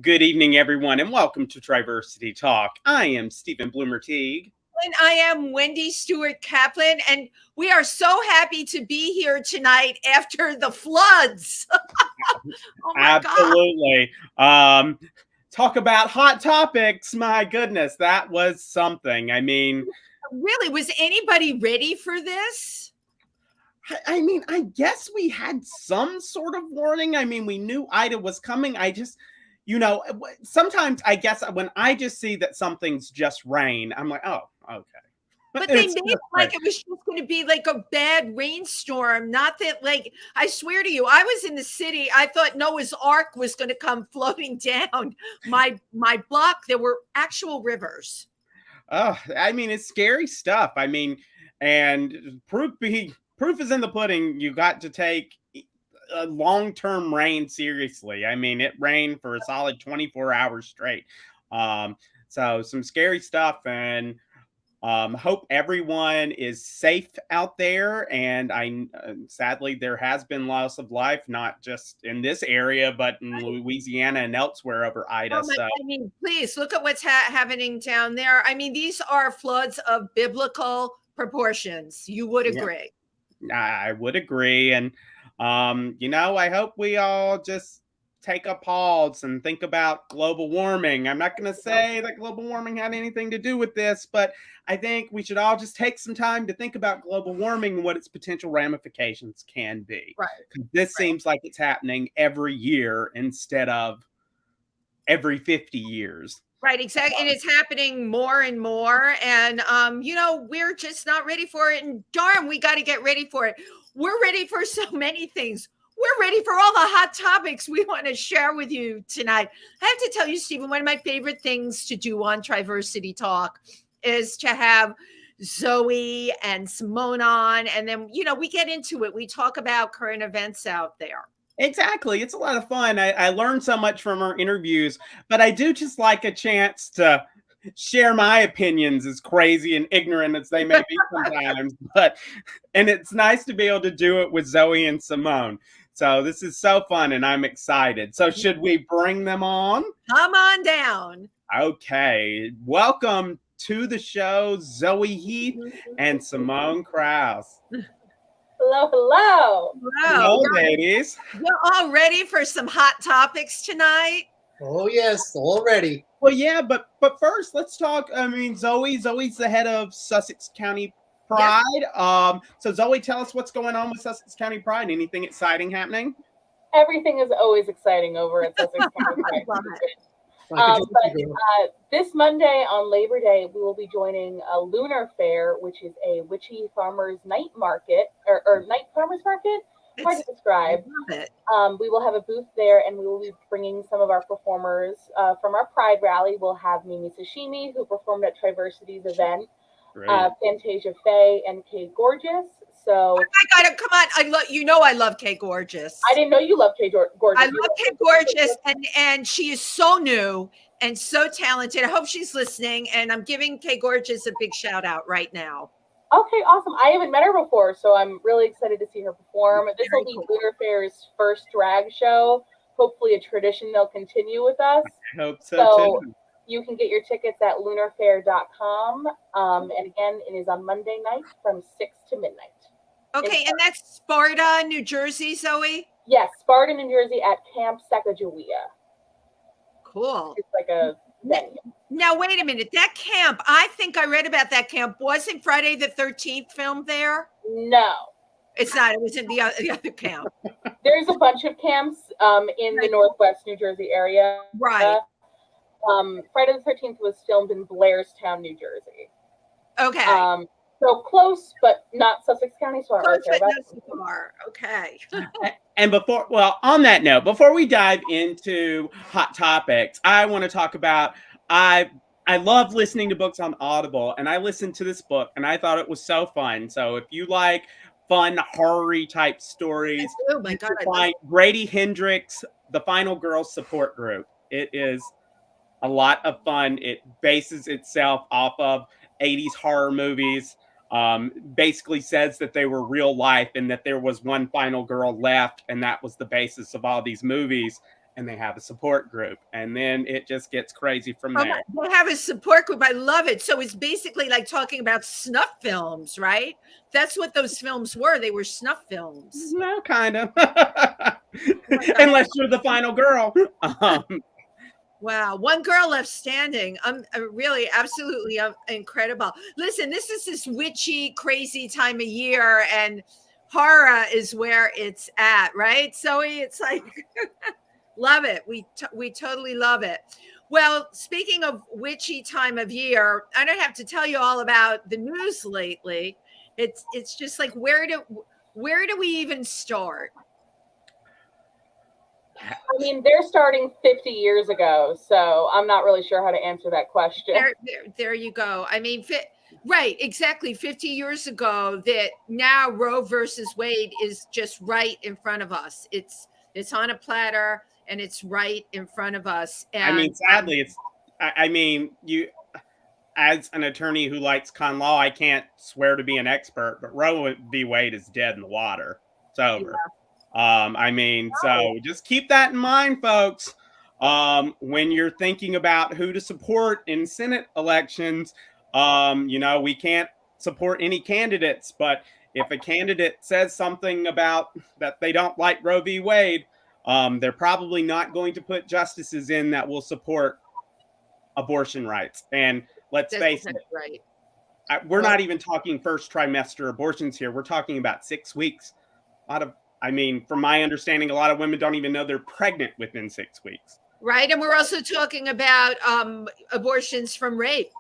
Good evening, everyone, and welcome to TriVersity Talk. I am Stephen Bloomer-Teague. And I am Wendy Stewart Kaplan, and we are so happy to be here tonight after the floods. Oh my Absolutely. God. Talk about hot topics. My goodness, that was something. I mean, really, was anybody ready for this? I mean, I guess we had some sort of warning. I mean, we knew Ida was coming. Sometimes I guess when I just see that something's just rain, I'm like, oh, okay. But they made it like it was just going to be like a bad rainstorm. Not that, like, I swear to you, I was in the city. I thought Noah's Ark was going to come floating down my block. There were actual rivers. Oh, I mean, it's scary stuff. I mean, and proof is in the pudding. You got to take a long-term rain seriously. I mean, it rained for a solid 24 hours straight. So some scary stuff, and hope everyone is safe out there. And sadly, there has been loss of life, not just in this area, but in Louisiana and elsewhere over Ida. I mean, please look at what's happening down there. I mean, these are floods of biblical proportions. You would agree. Yeah, I would agree. And, I hope we all just take a pause and think about global warming. I'm not going to say that global warming had anything to do with this, but I think we should all just take some time to think about global warming and what its potential ramifications can be. Right. This seems like it's happening every year instead of every 50 years. Right, exactly. And it's happening more and more. And, we're just not ready for it. And darn, we got to get ready for it. We're ready for so many things. We're ready for all the hot topics we want to share with you tonight. I have to tell you, Stephen, one of my favorite things to do on TriVersity Talk is to have Zoe and Simone on. And then, we get into it. We talk about current events out there. Exactly. It's a lot of fun. I learned so much from our interviews, but I do just like a chance to share my opinions, as crazy and ignorant as they may be sometimes. And it's nice to be able to do it with Zoe and Simone. So this is so fun, and I'm excited. So should we bring them on? Come on down. Okay. Welcome to the show, Zoe Heath and Simone Kraus. Hello, hello. Hello, ladies. You're all ready for some hot topics tonight? Oh, yes, all ready. Well, yeah, but first, let's talk. I mean, Zoe's the head of Sussex County Pride. Yes. So, Zoe, tell us what's going on with Sussex County Pride. Anything exciting happening? Everything is always exciting over at Sussex County Pride. This Monday on Labor Day, we will be joining a Lunar Fair, which is a witchy farmers night market or night farmers market. Hard to describe. We will have a booth there, and we will be bringing some of our performers from our Pride rally. We'll have Mimi Sashimi, who performed at TriVersity's event, Fantasia Faye, and Kay Gorgeous. So, oh my God, come on! I love Kay Gorgeous. I didn't know you loved Kay Gorgeous. I love Kay Gorgeous, and she is so new and so talented. I hope she's listening, and I'm giving Kay Gorgeous a big shout out right now. Okay, awesome. I haven't met her before, so I'm really excited to see her perform. This will be Lunar Fair's first drag show. Hopefully a tradition they'll continue with us. I hope so too. You can get your tickets at lunarfair.com. And again, it is on Monday night from 6 to midnight. Okay, and that's Sparta, New Jersey, Zoe? Yes, Sparta, New Jersey at Camp Sacagawea. Cool. It's like a venue. Now, wait a minute. That camp, I think I read about that camp. Wasn't Friday the 13th filmed there? No. It's not. It was in the other camp. There's a bunch of camps in the Northwest New Jersey area. Right. Friday the 13th was filmed in Blairstown, New Jersey. Okay. So close, but not Sussex County. So okay. And on that note, before we dive into hot topics, I want to talk about, I love listening to books on Audible, and I listened to this book, and I thought it was so fun. So if you like fun, horror-y type stories, oh my God, find Grady Hendrix, The Final Girls Support Group. It is a lot of fun. It bases itself off of 80s horror movies. Basically says that they were real life and that there was one final girl left, and that was the basis of all these movies. and they have a support group, and then it just gets crazy from there. They have a support group. I love it. So it's basically like talking about snuff films, right? That's what those films were. They were snuff films. No, kind of. Unless you're the final girl. Wow, one girl left standing. Really, absolutely incredible. Listen, this is this witchy, crazy time of year, and horror is where it's at, right? Zoe, it's like, love it. We totally love it. Well, speaking of witchy time of year, I don't have to tell you all about the news lately. It's just like, where do we even start? I mean, they're starting 50 years ago, so I'm not really sure how to answer that question. There you go. I mean, right, exactly. 50 years ago, that now Roe versus Wade is just right in front of us. It's on a platter, and it's right in front of us. And I mean, sadly, you, as an attorney who likes con law, I can't swear to be an expert, but Roe v. Wade is dead in the water. It's over. Yeah. So just keep that in mind, folks. When you're thinking about who to support in Senate elections, we can't support any candidates, but if a candidate says something about that they don't like Roe v. Wade, they're probably not going to put justices in that will support abortion rights. And let's face it, right. We're not even talking first trimester abortions here. We're talking about 6 weeks. From my understanding, a lot of women don't even know they're pregnant within 6 weeks. Right. And we're also talking about abortions from rape,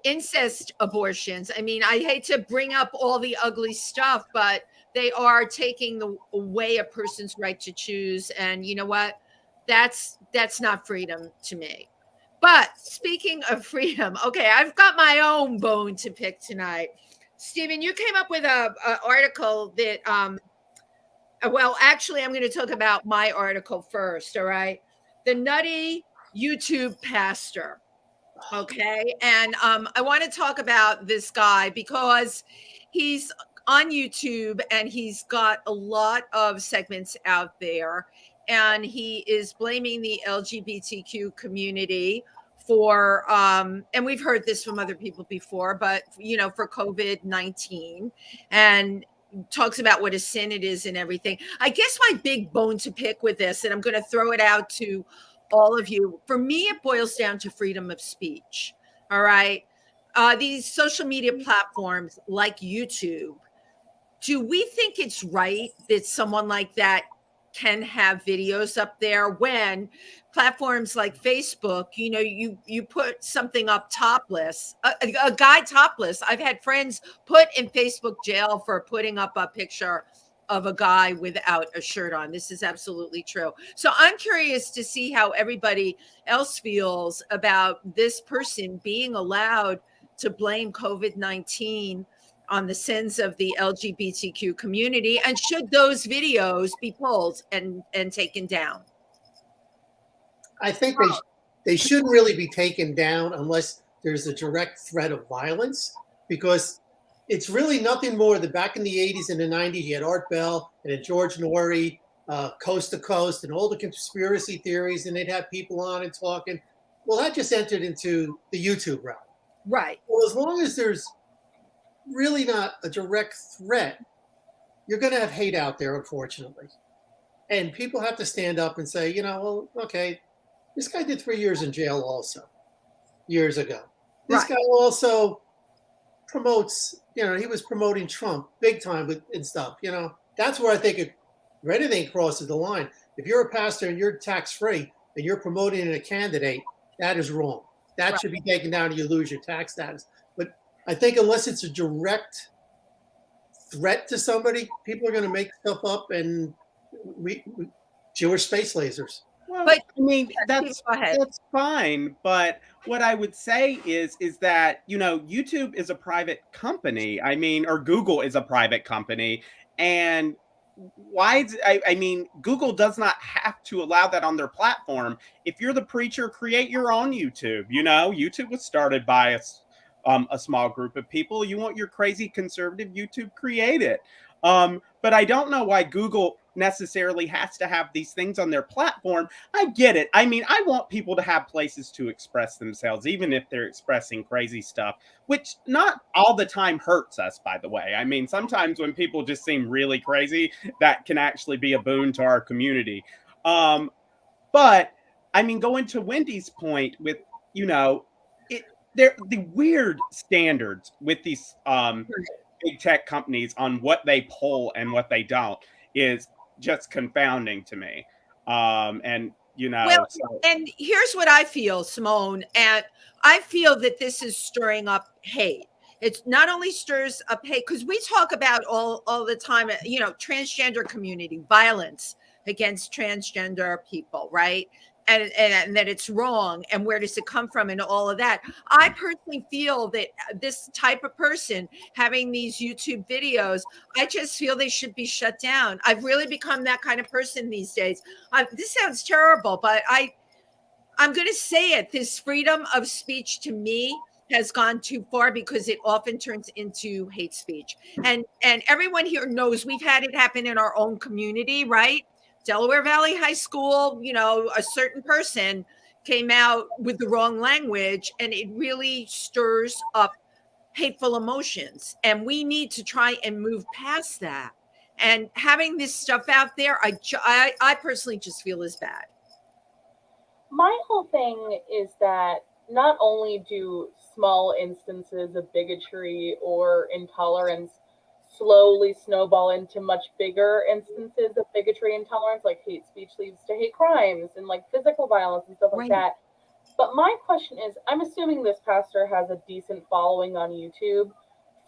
incest abortions. I mean, I hate to bring up all the ugly stuff, but they are taking away a person's right to choose. And you know what? That's not freedom to me. But speaking of freedom, okay, I've got my own bone to pick tonight. Stephen, you came up with an article that, actually, I'm going to talk about my article first, all right? The Nutty YouTube Pastor, okay? And I want to talk about this guy because he's on YouTube and he's got a lot of segments out there, and he is blaming the LGBTQ community for, and we've heard this from other people before, but, for COVID-19, and talks about what a sin it is and everything. I guess my big bone to pick with this, and I'm going to throw it out to all of you, for me, it boils down to freedom of speech. All right. These social media platforms like YouTube, do we think it's right that someone like that can have videos up there when platforms like Facebook, you put something up topless, a guy topless. I've had friends put in Facebook jail for putting up a picture of a guy without a shirt on. This is absolutely true. So I'm curious to see how everybody else feels about this person being allowed to blame COVID-19 on the sins of the LGBTQ community, and should those videos be pulled and taken down? I think they shouldn't really be taken down unless there's a direct threat of violence, because it's really nothing more than back in the 80s and the 90s, you had Art Bell and then George Norrie, Coast to Coast, and all the conspiracy theories, and they'd have people on and talking. Well, that just entered into the YouTube realm. Right. Well, as long as there's really not a direct threat, you're going to have hate out there, unfortunately. And people have to stand up and say, okay, this guy did 3 years in jail also, years ago. This guy also promotes, he was promoting Trump big time and stuff, That's where I think if anything crosses the line. If you're a pastor and you're tax-free and you're promoting a candidate, that is wrong. That should be taken down and you lose your tax status. But I think unless it's a direct threat to somebody, people are going to make stuff up, and we Jewish space lasers. Well, but I mean, that's fine. But what I would say is that, YouTube is a private company. Or Google is a private company. And Google does not have to allow that on their platform. If you're the preacher, create your own YouTube. YouTube was started by a small group of people. You want your crazy conservative YouTube, create it. But I don't know why Google necessarily has to have these things on their platform. I get it. I mean, I want people to have places to express themselves, even if they're expressing crazy stuff, which not all the time hurts us, by the way. I mean, sometimes when people just seem really crazy, that can actually be a boon to our community. But I mean, going to Wendy's point with, you know, they're the weird standards with these big tech companies on what they pull and what they don't is just confounding to me. And you know, well, and here's what I feel, Simone, and I feel that this is stirring up hate. It's not only stirs up hate, because we talk about all the time, you know, transgender community, violence against transgender people, right? And that it's wrong, and where does it come from, and all of that. I personally feel that this type of person having these YouTube videos, I just feel they should be shut down. I've really become that kind of person these days. This sounds terrible, but I'm going to say it. This freedom of speech to me has gone too far, because it often turns into hate speech. And everyone here knows we've had it happen in our own community, right? Delaware Valley High School, you know, a certain person came out with the wrong language, and it really stirs up hateful emotions. And we need to try and move past that. And having this stuff out there, I personally just feel is bad. My whole thing is that not only do small instances of bigotry or intolerance slowly snowball into much bigger instances of bigotry and intolerance, like hate speech leads to hate crimes and like physical violence and stuff like that. But my question is, I'm assuming this pastor has a decent following on YouTube.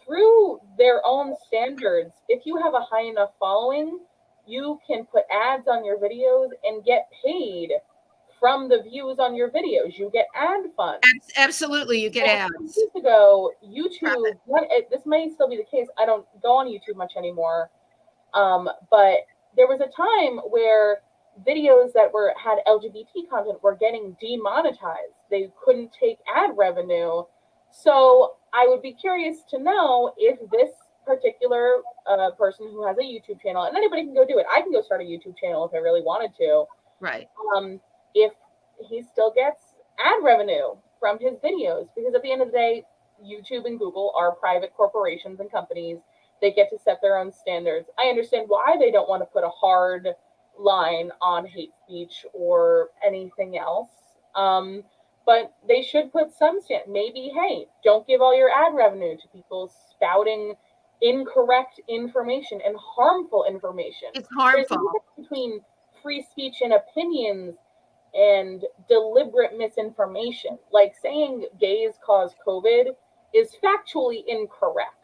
Through their own standards, if you have a high enough following, you can put ads on your videos and get paid from the views on your videos. You get ad funds. Absolutely, you get ads. Years ago, YouTube, this may still be the case, I don't go on YouTube much anymore, but there was a time where videos that had LGBT content were getting demonetized. They couldn't take ad revenue. So I would be curious to know if this particular person who has a YouTube channel, and anybody can go do it. I can go start a YouTube channel if I really wanted to. Right. If he still gets ad revenue from his videos, because at the end of the day, YouTube and Google are private corporations and companies. They get to set their own standards. I understand why they don't want to put a hard line on hate speech or anything else. But they should put some maybe, hey, don't give all your ad revenue to people spouting incorrect information and harmful information. It's harmful. There's a difference between free speech and opinions and deliberate misinformation. Like saying gays cause COVID is factually incorrect.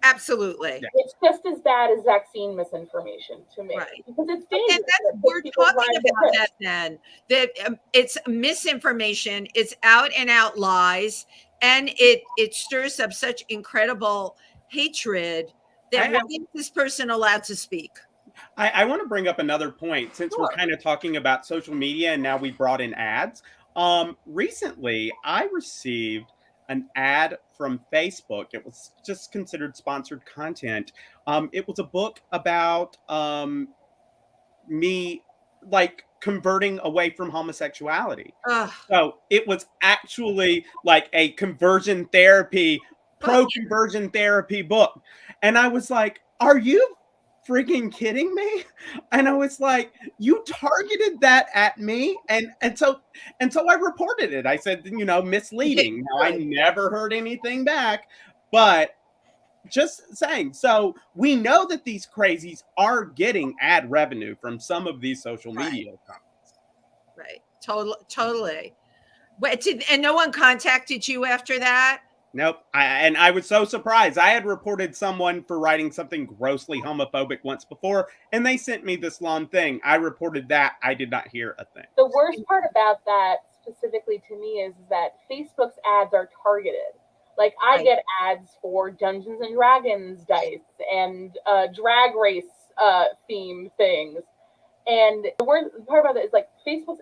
Absolutely. It's just as bad as vaccine misinformation to me. Right. Because it's dangerous. And we're talking about that then, that it's misinformation, it's out and out lies, and it stirs up such incredible hatred that why is this person allowed to speak? I want to bring up another point, since we're kind of talking about social media and now we brought in ads. Recently, I received an ad from Facebook. It was just considered sponsored content. It was a book about me like converting away from homosexuality. So it was actually like a conversion therapy, pro-conversion therapy book. And I was like, are you freaking kidding me? And I was like, you targeted that at me, and so I reported it. I said, you know, misleading. Now, I never heard anything back, but just saying. So we know that these crazies are getting ad revenue from some of these social media companies. Right. Totally. Wait, and no one contacted you after that? Nope. And I was so surprised. I had reported someone for writing something grossly homophobic once before, and they sent me this long thing. I reported that. I did not hear a thing. The worst part about that specifically to me is that Facebook's ads are targeted. Like I get ads for Dungeons and Dragons dice and drag race theme things. And the worst part about it is like Facebook's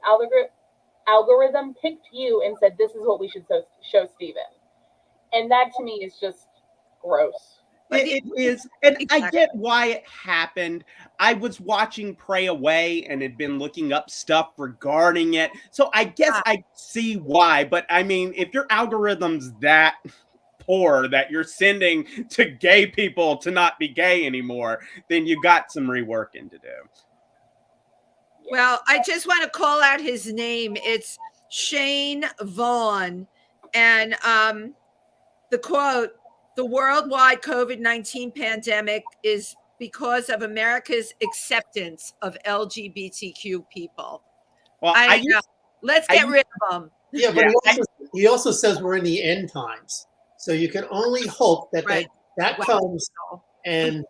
algorithm picked you and said, this is what we should show Steven. And that to me is just gross. It is, and I get why it happened. I was watching Pray Away and had been looking up stuff regarding it, so I guess I see why. But I mean, if your algorithm's that poor that you're sending to gay people to not be gay anymore, then you got some reworking to do. Well, I just want to call out his name. It's Shane Vaughn, and the quote: "The worldwide COVID-19 pandemic is because of America's acceptance of LGBTQ people." Well, let's get rid of them. Yeah, but he also says we're in the end times. So you can only hope that that comes and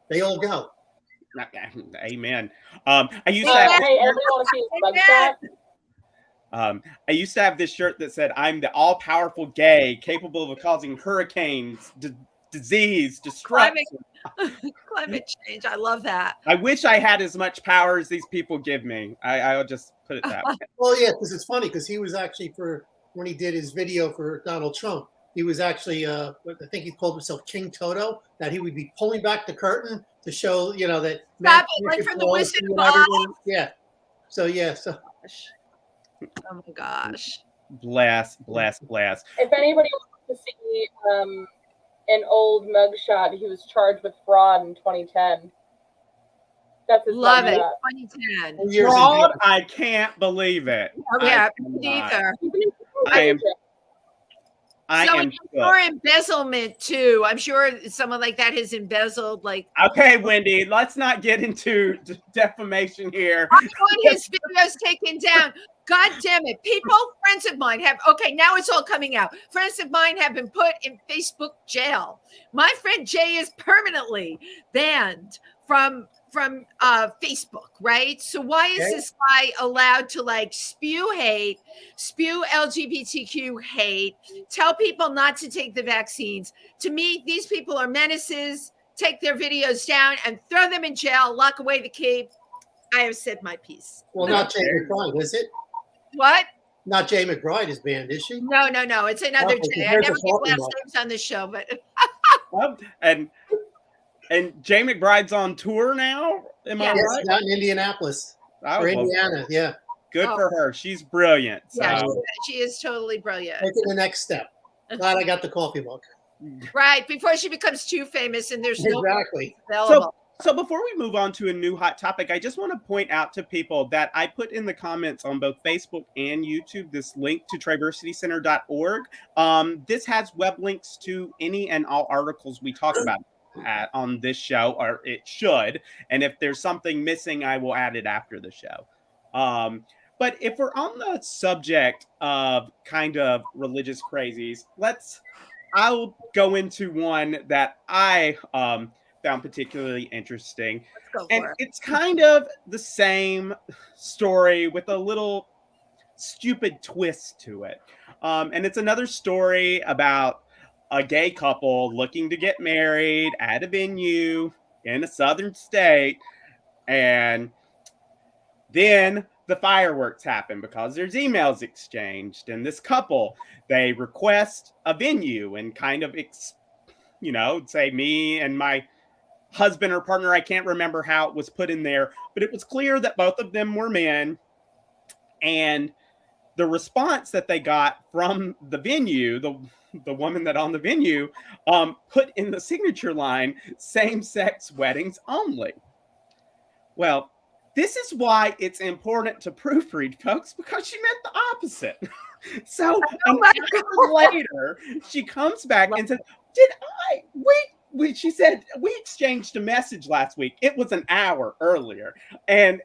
they all go. Amen. I used to have, I used to have this shirt that said, "I'm the all-powerful gay, capable of causing hurricanes, disease, destruction." Climate change. I love that. I wish I had as much power as these people give me. I'll just put it that way. Well, yeah, because it's funny because he was actually when he did his video for Donald Trump, he was actually, I think he called himself King Toto, that he would be pulling back the curtain to show, that. Stop it, like from the Wizard of Oz. Yeah. So, yeah. So. Oh my gosh. Bless. If anybody wants to see an old mugshot, he was charged with fraud in 2010. That's his Love it. mugshot. 2010. Fraud? I can't believe it. Oh, yeah, neither. I am sure embezzlement too. I'm sure someone like that has embezzled Okay, Wendy, let's not get into defamation here. I want his videos taken down. God damn it. Friends of mine now it's all coming out. Friends of mine have been put in Facebook jail. My friend Jay is permanently banned from Facebook, right? So why is this guy allowed to spew hate, spew LGBTQ hate, tell people not to take the vaccines? To me, these people are menaces. Take their videos down and throw them in jail, lock away the key. I have said my piece. Well, not Jay McBride, is it? What? Not Jay McBride is banned, is she? No. It's another Jay. I never get last names on the show, but And Jay McBride's on tour now? Am I right? Not in Indianapolis. Or Indiana, yeah. Good for her. She's brilliant. So. Yeah, she is totally brilliant. Taking the next step. Glad I got the coffee mug. Right, before she becomes too famous and there's exactly. no available. So before we move on to a new hot topic, I just want to point out to people that I put in the comments on both Facebook and YouTube this link to TriVersityCenter.org. This has web links to any and all articles we talk about on this show, or it should. And if there's something missing, I will add it after the show. But if we're on the subject of kind of religious crazies, I'll go into one that I found particularly interesting. And it's kind of the same story with a little stupid twist to it. And it's another story about a gay couple looking to get married at a venue in a southern state. And then the fireworks happen because there's emails exchanged. And this couple, they request a venue and kind of, say me and my husband or partner, I can't remember how it was put in there, but it was clear that both of them were men. And the response that they got from the venue, the woman that owned the venue, put in the signature line, same-sex weddings only. Well, this is why it's important to proofread, folks, because she meant the opposite. So later, she comes back and says, she said, we exchanged a message last week. It was an hour earlier. And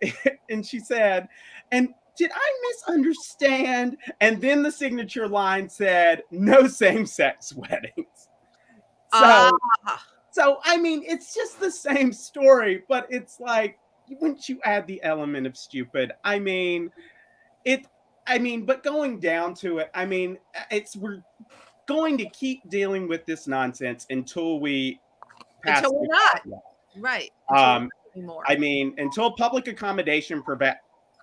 she said, and did I misunderstand? And then the signature line said, no same-sex weddings. So, I mean, it's just the same story, but it's like, once you add the element of stupid, but going down to it, we're going to keep dealing with this nonsense until we pass. Until we're not. Right. Until public accommodation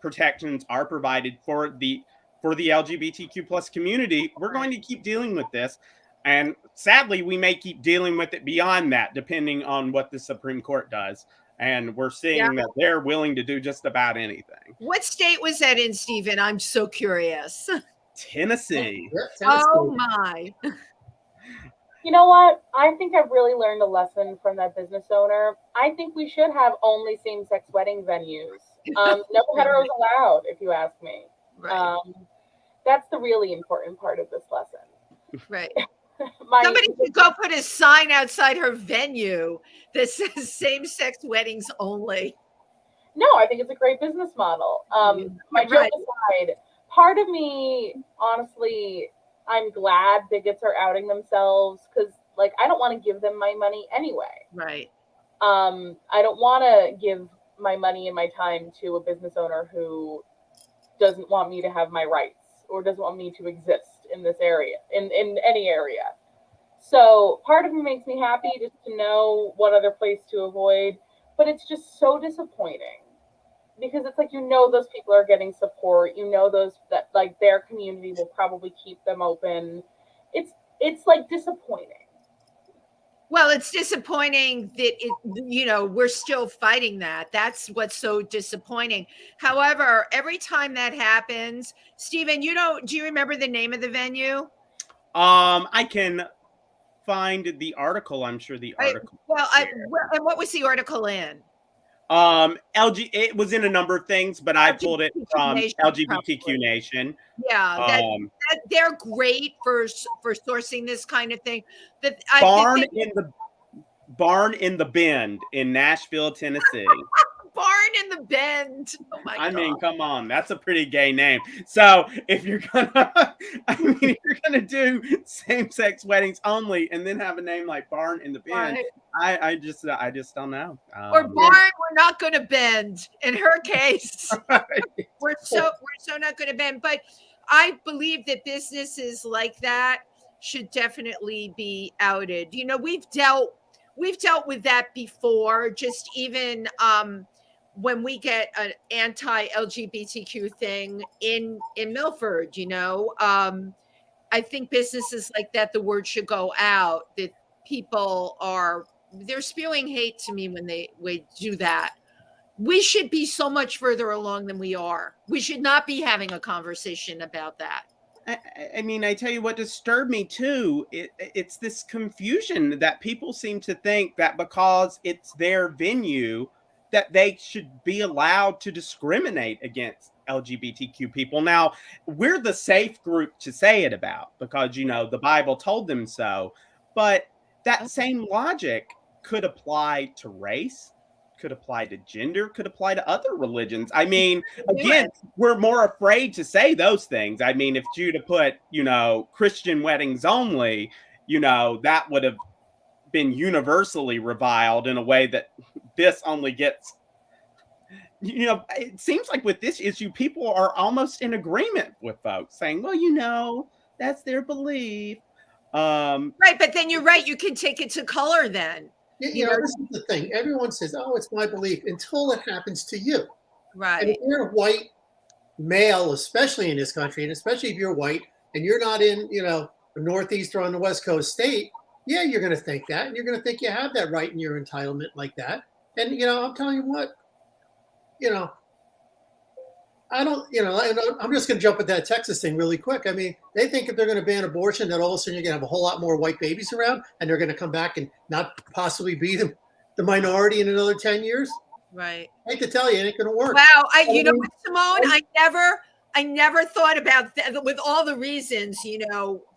protections are provided for the LGBTQ plus community, we're going to keep dealing with this. And sadly, we may keep dealing with it beyond that, depending on what the Supreme Court does. And we're seeing that they're willing to do just about anything. What state was that in, Stephen? I'm so curious. Tennessee. Yeah, Tennessee. Oh my. You know what? I think I've really learned a lesson from that business owner. I think we should have only same-sex wedding venues. No heteros allowed, if you ask me. Right. That's the really important part of this lesson. Right. Somebody should go put a sign outside her venue that says same-sex weddings only. No, I think it's a great business model. My joke aside, part of me, honestly, I'm glad bigots are outing themselves because, like, I don't want to give them my money anyway. Right. I don't want to give my money and my time to a business owner who doesn't want me to have my rights or doesn't want me to exist in this area, in any area. So part of me makes me happy just to know what other place to avoid, but it's just so disappointing because it's like, you know, those people are getting support, you know, those that like their community will probably keep them open. It's like disappointing. Well, it's disappointing that we're still fighting that. That's what's so disappointing. However, every time that happens, Stephen, do you remember the name of the venue? I can find the article. I'm sure the article. And what was the article in? It was in a number of things, but I pulled it from LGBTQ Nation. Yeah, they're great for sourcing this kind of thing. Barn in the Bend in Nashville, Tennessee. Barn in the Bend. Oh my God. I mean, come on, that's a pretty gay name. So if you're gonna, do same-sex weddings only, and then have a name like Barn in the Bend, right. I just don't know. Or Barn, we're not going to bend. In her case, right. we're so not going to bend. But I believe that businesses like that should definitely be outed. You know, we've dealt with that before. Just even when we get an anti-LGBTQ thing in Milford, I think businesses like that, the word should go out that people they're spewing hate to me when they do that. We should be so much further along than we are. We should not be having a conversation about that. I mean, I tell you what disturbed me too. It's this confusion that people seem to think that because it's their venue, that they should be allowed to discriminate against LGBTQ people. Now, we're the safe group to say it about because, the Bible told them so. But that same logic could apply to race, could apply to gender, could apply to other religions. I mean, again, we're more afraid to say those things. I mean, if you'd have put, Christian weddings only, that would have been universally reviled in a way that this only gets, it seems like with this issue, people are almost in agreement with folks saying, well, that's their belief. Right. But then you're right. You can take it to color then. This is the thing. Everyone says, oh, it's my belief until it happens to you. Right. And if you're a white male, especially in this country, and especially if you're white and you're not in, the Northeast or on the West Coast state, yeah, you're going to think that. And you're going to think you have that right in your entitlement like that. And, I'm telling you what, I don't, I'm just going to jump at that Texas thing really quick. I mean, they think if they're going to ban abortion, that all of a sudden you're going to have a whole lot more white babies around and they're going to come back and not possibly be the minority in another 10 years. Right. I hate to tell you, it ain't going to work. Wow. What, Simone, I never thought about that with all the reasons,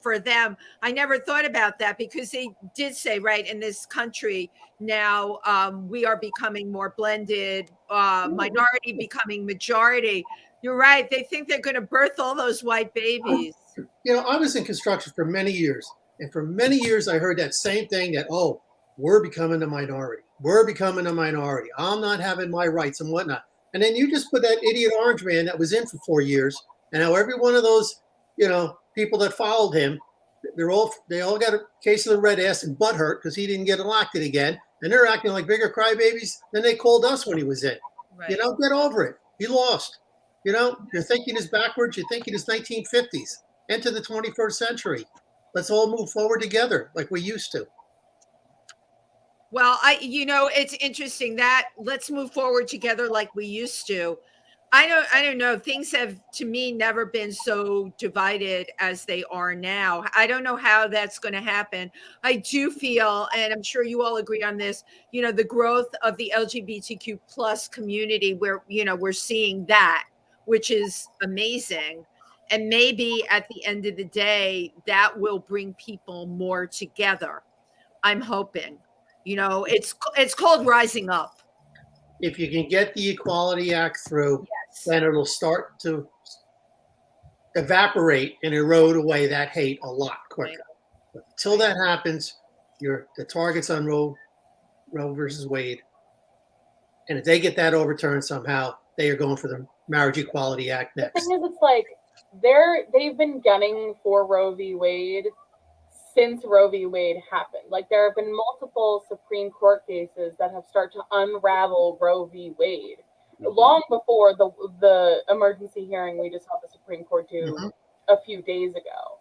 for them. I never thought about that because they did say, right, in this country now, we are becoming more blended, minority becoming majority. You're right. They think they're going to birth all those white babies. I was in construction for many years. And for many years, I heard that same thing that, oh, we're becoming a minority. We're becoming a minority. I'm not having my rights and whatnot. And then you just put that idiot orange man that was in for 4 years. And now every one of those, people that followed him, they all got a case of the red ass and butt hurt because he didn't get elected again. And they're acting like bigger crybabies than they called us when he was in. Right. Get over it. He lost. Your thinking is backwards. Your thinking is 1950s. Enter the 21st century. let's all move forward together like we used to. Well, it's interesting that let's move forward together like we used to. I don't know. Things have, to me, never been so divided as they are now. I don't know how that's going to happen. I do feel, and I'm sure you all agree on this, the growth of the LGBTQ plus community where, we're seeing that, which is amazing. And maybe at the end of the day, that will bring people more together. I'm hoping. It's called rising up. If you can get the Equality Act through, Yes. then it'll start to evaporate and erode away that hate a lot quicker. But until that happens, the target's on Roe versus Wade. And if they get that overturned somehow, they are going for the Marriage Equality Act next. The thing is, it's like they've been gunning for Roe v. Wade since Roe v. Wade happened. Like, there have been multiple Supreme Court cases that have started to unravel Roe v. Wade long before the emergency hearing we just saw the Supreme Court do a few days ago.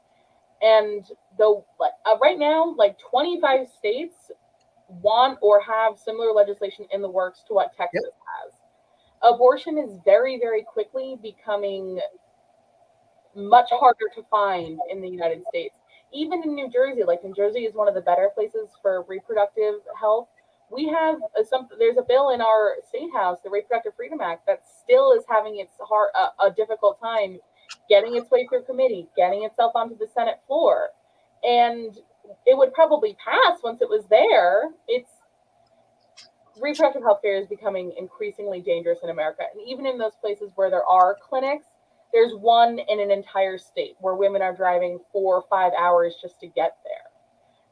And right now, like 25 states want or have similar legislation in the works to what Texas has. Abortion is very, very quickly becoming much harder to find in the United States. Even in New Jersey, like New Jersey is one of the better places for reproductive health. We have there's a bill in our state house, the Reproductive Freedom Act, that still is having a difficult time getting its way through committee, getting itself onto the Senate floor. And it would probably pass once it was there. Reproductive health care is becoming increasingly dangerous in America. And even in those places where there are clinics, there's one in an entire state where women are driving 4 or 5 hours just to get there.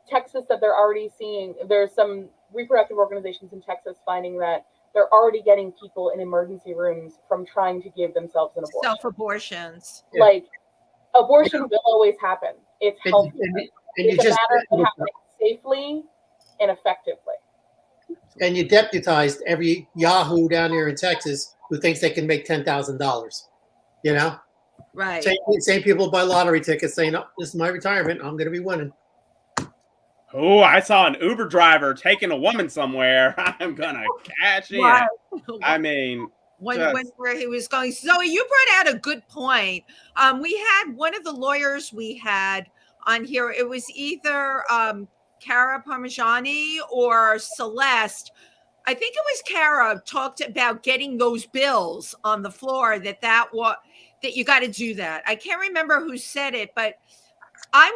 Texas said they're already seeing, there's some reproductive organizations in Texas finding that they're already getting people in emergency rooms from trying to give themselves an abortion. Self-abortions. Like, abortion will always happen. It's healthy. It's a matter of happening safely and effectively. And you deputized every Yahoo down there in Texas who thinks they can make $10,000. Right. Same people buy lottery tickets saying, "Oh, this is my retirement. I'm going to be winning." Oh, I saw an Uber driver taking a woman somewhere. I'm gonna cash in. Right. I mean, where he was going. Zoe, you brought out a good point. We had one of the lawyers we had on here. It was either Cara Parmigiani or Celeste. I think it was Cara talked about getting those bills on the floor. That you got to do that. I can't remember who said it, but I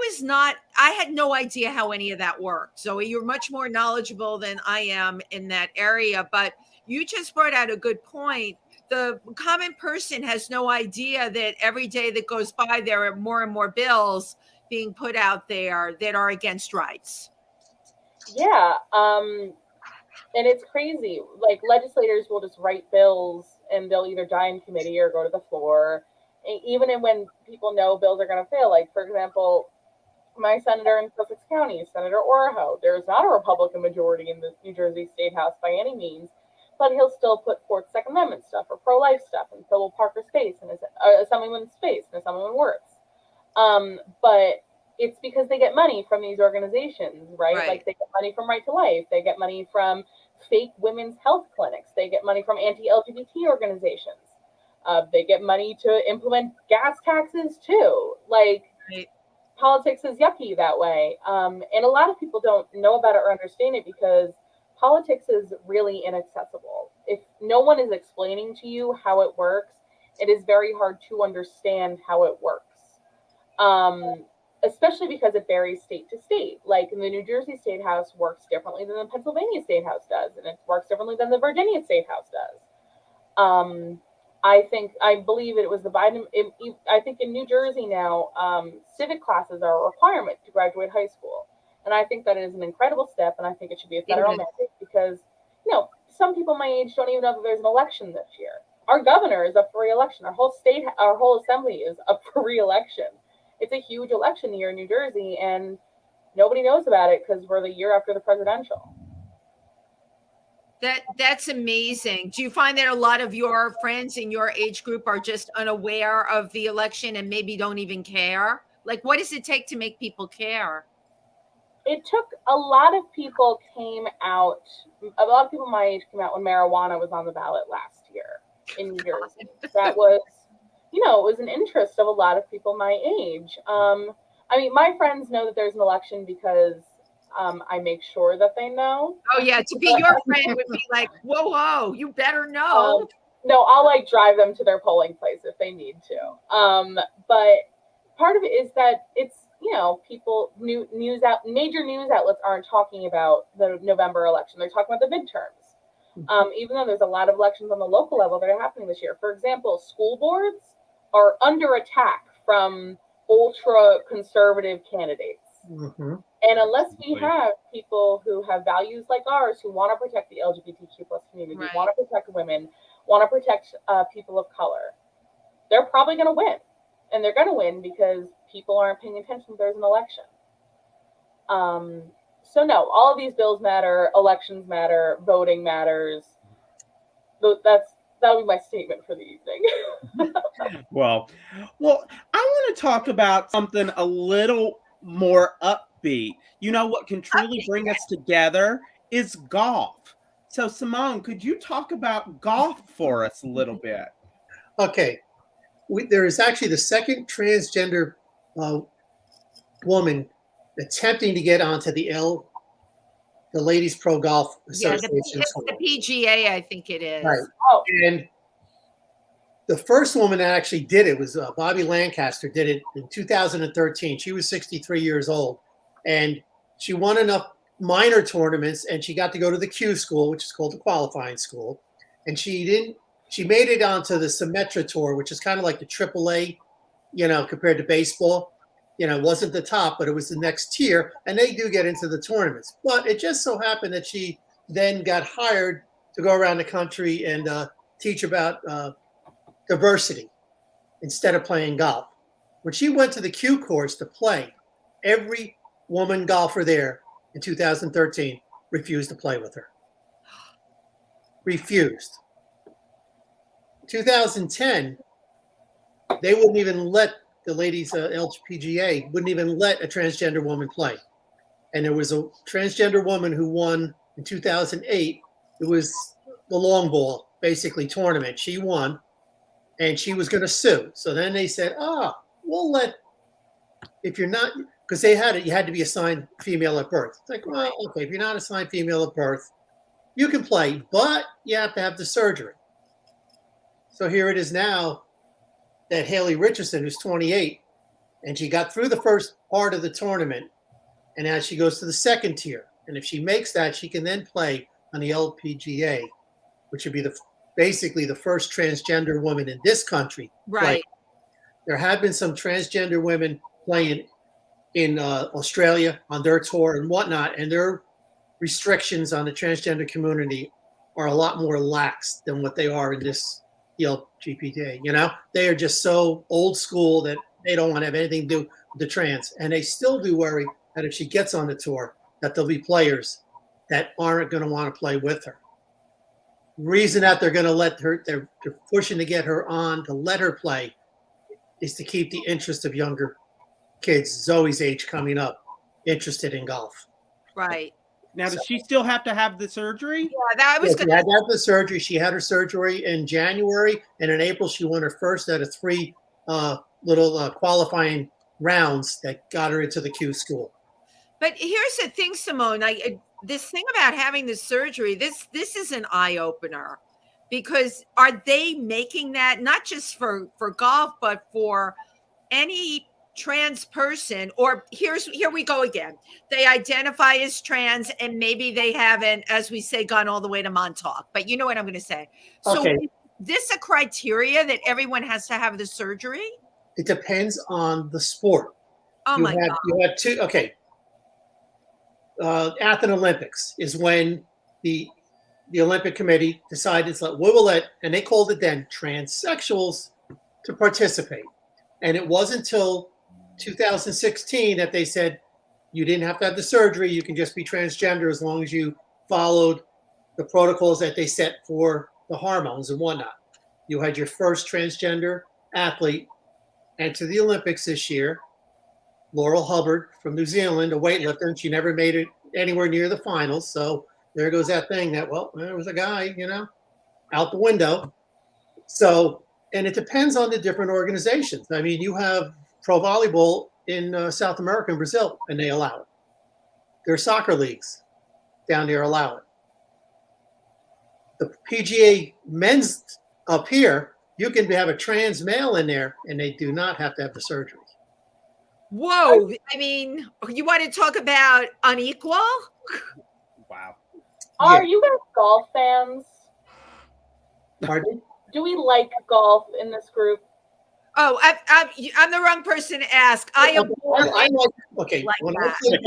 had no idea how any of that worked. Zoe, you're much more knowledgeable than I am in that area, but you just brought out a good point. The common person has no idea that every day that goes by, there are more and more bills being put out there that are against rights. Yeah. And it's crazy. Like, legislators will just write bills and they'll either die in committee or go to the floor. And even when people know bills are going to fail, like, for example, my senator in Sussex County, Senator Oraho, there's not a Republican majority in the New Jersey State House by any means, but he'll still put forth Second Amendment stuff or pro-life stuff, and so will Parker Space and Assemblyman Space and Assemblyman Wirtz. But it's because they get money from these organizations, right? Like, they get money from Right to Life. They get money from fake women's health clinics. They get money from anti-LGBT organizations. They get money to implement gas taxes too. Like, politics is yucky that way. And a lot of people don't know about it or understand it because politics is really inaccessible. If no one is explaining to you how it works, it is very hard to understand how it works. Especially because it varies state to state. Like, the New Jersey State House works differently than the Pennsylvania State House does, and it works differently than the Virginia State House does. I believe it was the Biden. I think in New Jersey now, civic classes are a requirement to graduate high school, and I think that is an incredible step. And I think it should be a federal mandate because, some people my age don't even know that there's an election this year. Our governor is up for re-election. Our whole assembly is up for re-election. It's a huge election year in New Jersey, and nobody knows about it because we're the year after the presidential. That's amazing. Do you find that a lot of your friends in your age group are just unaware of the election and maybe don't even care? Like, what does it take to make people care? It took a lot of people came out. A lot of people my age came out when marijuana was on the ballot last year in New Jersey. That was, it was an interest of a lot of people my age. I mean, my friends know that there's an election because I make sure that they know. Oh yeah, to be your friend would be like, whoa, you better know. No, I'll like drive them to their polling place if they need to. But part of it is that it's, people, major news outlets aren't talking about the November election. They're talking about the midterms. Even though there's a lot of elections on the local level that are happening this year. For example, school boards are under attack from ultra conservative candidates. Mm-hmm. And unless we have people who have values like ours, who want to protect the LGBTQ plus community, Right. want to protect women, want to protect people of color, they're probably going to win. And they're going to win because people aren't paying attention if there's an election. So no, all of these bills matter, elections matter, voting matters. That'll be my statement for the evening. Well, I want to talk about something a little more upbeat. What can truly bring us together is golf. So Simone, could you talk about golf for us a little bit? Okay. There is actually the second transgender woman attempting to get onto the Ladies Pro Golf Association. It's the PGA, I think it is. Right. Oh. And the first woman that actually did it was Bobby Lancaster. Did it in 2013. She was 63 years old, and she won enough minor tournaments, and she got to go to the Q school, which is called the qualifying school. And she made it onto the Symetra Tour, which is kind of like the AAA, compared to baseball. It wasn't the top, but it was the next tier, and they do get into the tournaments. But it just so happened that she then got hired to go around the country and teach about diversity instead of playing golf. When she went to the Q course to play, every woman golfer there in 2013 refused to play with her. Refused. 2010, they wouldn't even let the ladies, LPGA, wouldn't even let a transgender woman play. And there was a transgender woman who won in 2008. It was the long ball, basically, tournament. She won, and she was going to sue. So then they said, we'll let, if you're not, because you had to be assigned female at birth. It's like, well, okay, if you're not assigned female at birth, you can play, but you have to have the surgery. So here it is now that Haley Richardson, who's 28, and she got through the first part of the tournament, and now she goes to the second tier. And if she makes that, she can then play on the LPGA, which would be basically the first transgender woman in this country. Right. There have been some transgender women playing in Australia on their tour and whatnot, and their restrictions on the transgender community are a lot more lax than what they are in this LGBT. They are just so old school that they don't want to have anything to do with the trans, and they still do worry that if she gets on the tour, that there'll be players that aren't going to want to play with her. Reason that they're going to let her, they're pushing to get her on to let her play, is to keep the interest of younger kids, Zoe's age coming up, interested in golf. Right. Now, does she still have to have the surgery? Yeah, that was She had to have the surgery. She had her surgery in January, and in April she won her first out of 3 little qualifying rounds that got her into the Q school. But here's the thing, Simone. This thing about having the surgery, this is an eye opener, because are they making that not just for golf, but for any trans person? Or here we go again. They identify as trans, and maybe they haven't, as we say, gone all the way to Montauk. But you know what I'm going to say. So Okay. is this a criteria that everyone has to have the surgery? It depends on the sport. Oh my God. You have two. Okay. Athens Olympics is when the Olympic Committee decided to we will let, and they called it then, transsexuals to participate. And it wasn't until 2016 that they said you didn't have to have the surgery. You can just be transgender as long as you followed the protocols that they set for the hormones and whatnot. You had your first transgender athlete enter the Olympics this year. Laurel Hubbard from New Zealand, a weightlifter, and she never made it anywhere near the finals. So there goes that thing that, well, there was a guy, out the window. So, and it depends on the different organizations. I mean, you have pro volleyball in South America and Brazil, and they allow it. There are soccer leagues down there allow it. The PGA men's up here, you can have a trans male in there, and they do not have to have the surgery. Whoa. I mean, you want to talk about unequal? Wow. Are you guys golf fans? Pardon? Do we like golf in this group? Oh, I'm the wrong person to ask. I am. When I play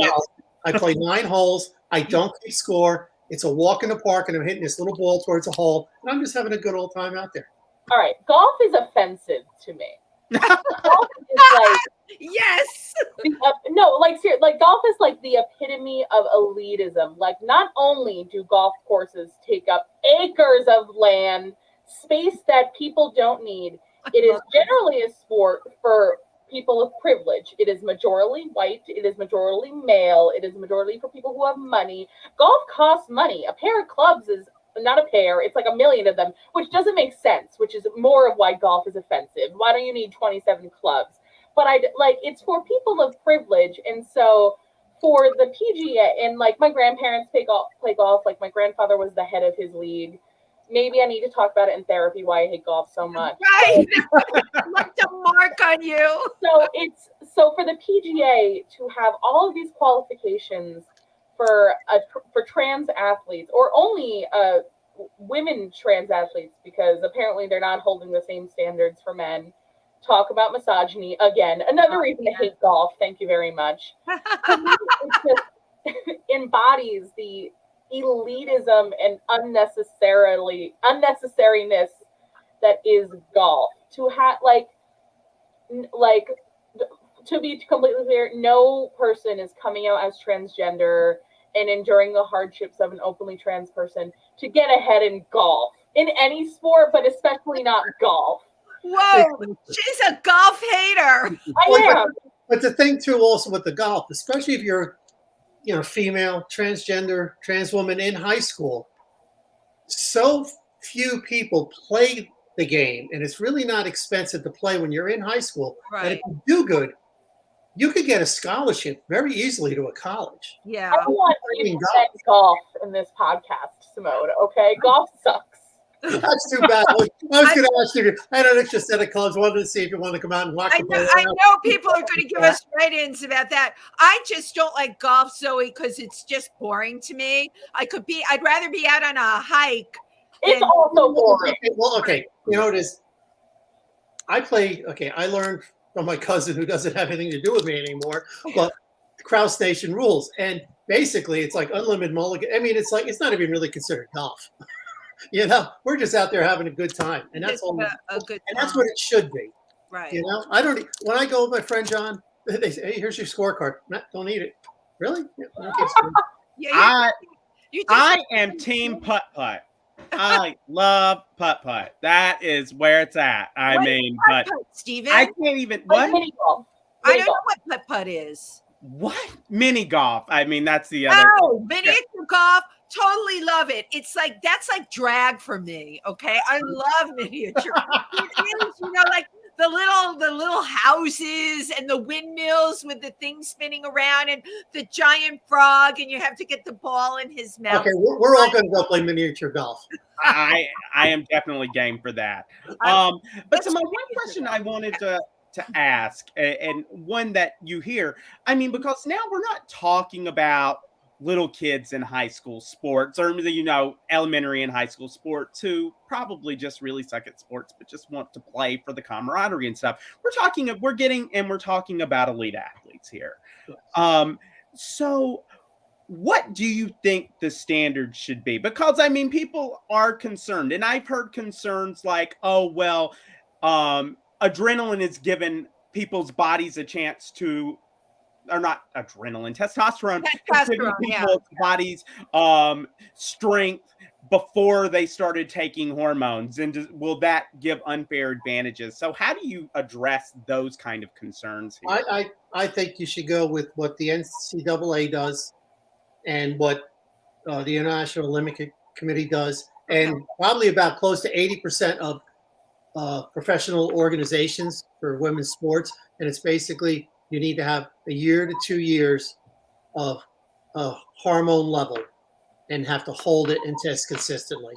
golf, I play 9 holes. I don't keep score. It's a walk in the park, and I'm hitting this little ball towards a hole, and I'm just having a good old time out there. All right, golf is offensive to me. Golf is like yes. Golf is like the epitome of elitism. Like, not only do golf courses take up acres of land, space that people don't need, it is generally a sport for people of privilege. It is majority white. It is majority male. It is majority for people who have money. Golf costs money. A pair of clubs is not a pair. It's like a million of them, which doesn't make sense, which is more of why golf is offensive. Why don't you need 27 clubs? But it's for people of privilege. And so for the PGA, and like my grandparents play golf. Like, my grandfather was the head of his league. Maybe I need to talk about it in therapy, why I hate golf so much. Right. Left a mark on you. So for the PGA to have all of these qualifications for trans athletes, or only women trans athletes, because apparently they're not holding the same standards for men. Talk about misogyny again. Another reason to hate golf. Thank you very much. It just embodies the elitism and unnecessariness that is golf. To have to be completely clear, no person is coming out as transgender and enduring the hardships of an openly trans person to get ahead in golf, in any sport, but especially not golf. Whoa, she's a golf hater. I am. But the thing too, also with the golf, especially if you're, female, transgender, trans woman in high school, so few people play the game, and it's really not expensive to play when you're in high school. Right. And if you do good, you could get a scholarship very easily to a college. Yeah. I don't want you to say golf in this podcast, Simone. Okay, golf sucks. That's too bad. I was going to ask you. I had an extra set of clubs. Wanted to see if you want to come out and watch. I know people are going to give us write-ins about that. I just don't like golf, Zoe, because it's just boring to me. I'd rather be out on a hike. It's also boring. Okay. You know what it is? I learned from my cousin, who doesn't have anything to do with me anymore, but Kraus Nation rules. And basically, it's like unlimited mulligan. I mean, it's not even really considered golf. We're just out there having a good time, and that's all. A good time. And that's what it should be. Right. When I go with my friend John, they say, "Hey, here's your scorecard." Don't eat it. Really? I am team putt-putt. I love putt-putt. That is where it's at. But Steven? I can't even. What? Mini golf. I don't know what putt-putt is. What? Mini golf. That's the other. Oh, miniature golf. Totally love it. That's like drag for me. Okay. I love miniature. It is, like the little houses and the windmills with the thing spinning around and the giant frog, and you have to get the ball in his mouth. Okay, we're all going to go play miniature golf. I am definitely game for that. But so my one question I wanted to ask, and one that you hear, because now we're not talking about little kids in high school sports, or elementary and high school sports, who probably just really suck at sports but just want to play for the camaraderie and stuff. We're talking about elite athletes here. Yes. So what do you think the standard should be? Because people are concerned, and I've heard concerns like, adrenaline is giving people's bodies a chance to, or not adrenaline, testosterone people's bodies strength, before they started taking hormones, and will that give unfair advantages? So how do you address those kind of concerns here? I think you should go with what the NCAA does and what the International Olympic Committee does, and probably about close to 80% of professional organizations for women's sports. And it's basically you need to have a year to 2 years of a hormone level and have to hold it and test consistently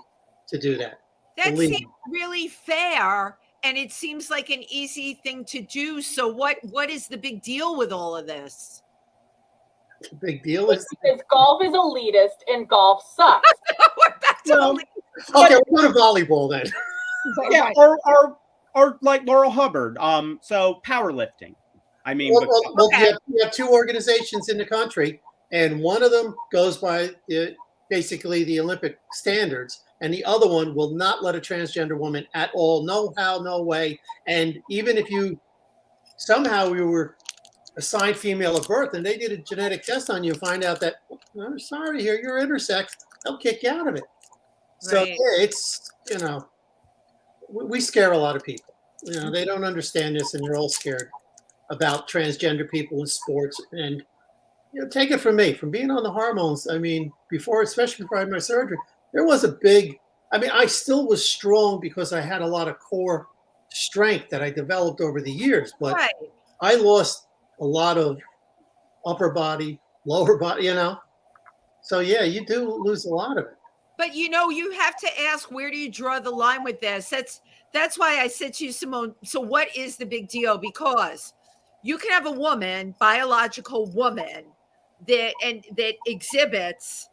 to do that. That seems really fair, and it seems like an easy thing to do. So what is the big deal with all of this? The big deal is because golf is elitist and golf sucks. Well, okay, we'll go to volleyball then. Yeah, or like Laurel Hubbard. So powerlifting. I mean, well, you have two organizations in the country, and one of them goes by basically the Olympic standards, and the other one will not let a transgender woman at all. No how, no way. And even if you somehow you were assigned female at birth and they did a genetic test on you and find out that, I'm sorry to hear you're intersex, they'll kick you out of it. So Right. yeah, it's, we scare a lot of people. They don't understand this, and they're all scared about transgender people in sports. And take it from me, from being on the hormones. I mean, especially before I had my surgery, there was a big. I mean, I still was strong because I had a lot of core strength that I developed over the years. But Right. I lost a lot of upper body, lower body. So yeah, you do lose a lot of it. But you have to ask, where do you draw the line with this? That's why I said to you, Simone, so what is the big deal? Because you can have a woman, biological woman, that exhibits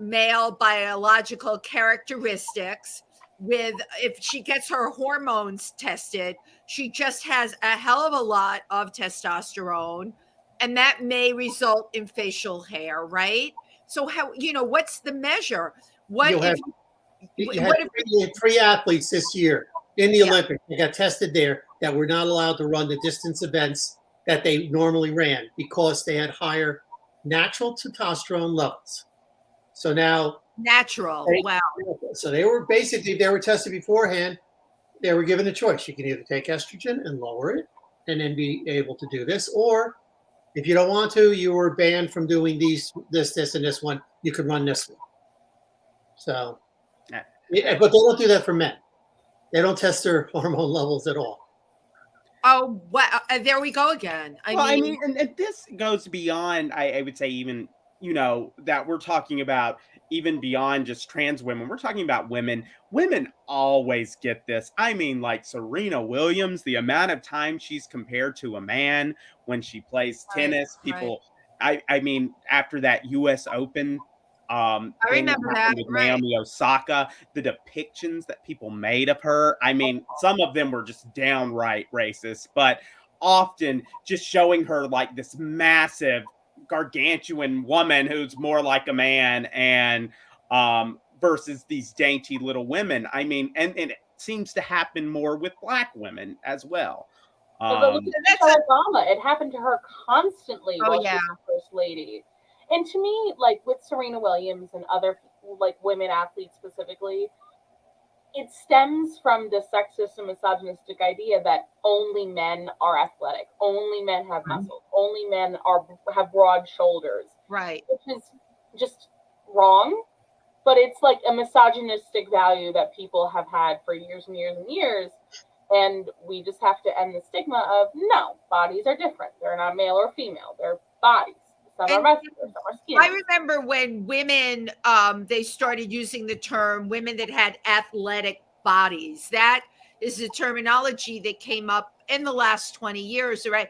male biological characteristics. If she gets her hormones tested, she just has a hell of a lot of testosterone, and that may result in facial hair, right? So how, what's the measure? You had 3 athletes this year in the Olympics. They got tested there that were not allowed to run the distance events that they normally ran because they had higher natural testosterone levels. So now wow. So they were tested beforehand. They were given a choice. You can either take estrogen and lower it and then be able to do this, or if you don't want to, you were banned from doing this, and this one. You could run this one. So, but they don't do that for men. They don't test their hormone levels at all. Oh, wow. There we go again. I mean, and this goes beyond, I would say, even, that we're talking about even beyond just trans women. We're talking about women. Women always get this. I mean, like Serena Williams, the amount of time she's compared to a man when she plays tennis. People, I mean, after that U.S. Open, I remember that. With Naomi Osaka, the depictions that people made of her. I mean, some of them were just downright racist, but often just showing her like this massive, gargantuan woman who's more like a man, and versus these dainty little women. I mean, and it seems to happen more with Black women as well. Look at Obama. It happened to her constantly while she was First Lady. And to me, like with Serena Williams and other like women athletes specifically, it stems from the sexist and misogynistic idea that only men are athletic, only men have muscles, only men have broad shoulders. Right. Which is just wrong, but it's like a misogynistic value that people have had for years and years and years. And we just have to end the stigma of, no, bodies are different. They're not male or female. They're bodies. Some are muscular, some are skinny. I remember when women, they started using the term women that had athletic bodies. That is the terminology that came up in the last 20 years, right?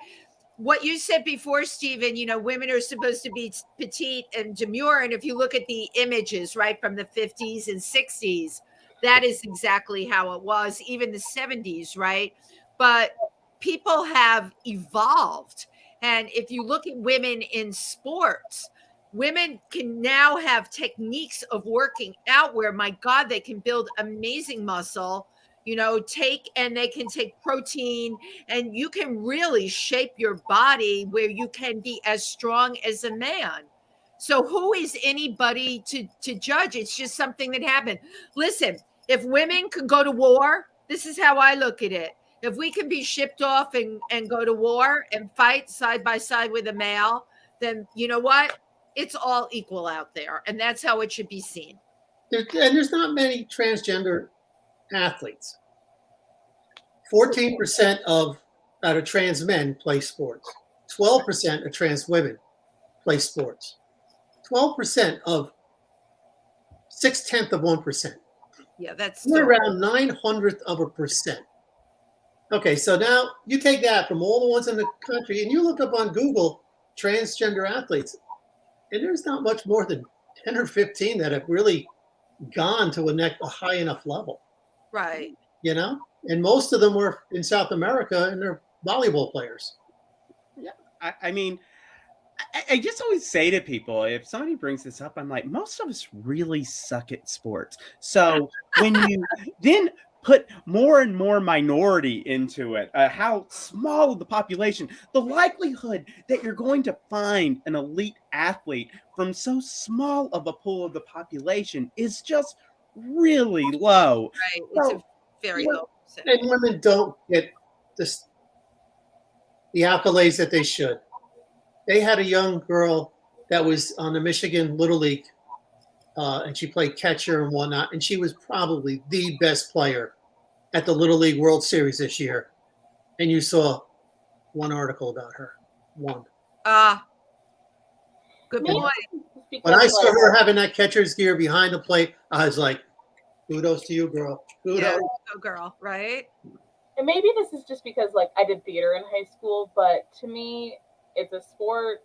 What you said before, Stephen, women are supposed to be petite and demure. And if you look at the images, right, from the 50s and 60s, that is exactly how it was, even the 70s, right? But people have evolved. And if you look at women in sports, women can now have techniques of working out where, my God, they can build amazing muscle, they can take protein, and you can really shape your body where you can be as strong as a man. So who is anybody to judge? It's just something that happened. Listen, if women could go to war, this is how I look at it. If we can be shipped off and go to war and fight side by side with a male, then you know what? It's all equal out there. And that's how it should be seen. There's not many transgender athletes. 14% out of trans men play sports. 12% of trans women play sports. 12% of 0.6%. Yeah, that's we're around 0.09%. Okay, so now you take that from all the ones in the country and you look up on Google transgender athletes, and there's not much more than 10 or 15 that have really gone to a high enough level. Right. You know, and most of them were in South America and they're volleyball players. Yeah, I mean, I just always say to people, if somebody brings this up, I'm like, most of us really suck at sports. So when you then put more and more minority into it, how small the population, the likelihood that you're going to find an elite athlete from so small of a pool of the population is just really low. Right. It's a very low percentage. And women don't get the accolades that they should. They had a young girl that was on the Michigan Little League, and she played catcher and whatnot, and she was probably the best player at the Little League World Series this year. And you saw one article about her. One. Good point. When I saw her having that catcher's gear behind the plate, I was like, kudos to you, girl. Kudos. Yeah, go girl, right? And maybe this is just because, like, I did theater in high school, but to me, it's a sport.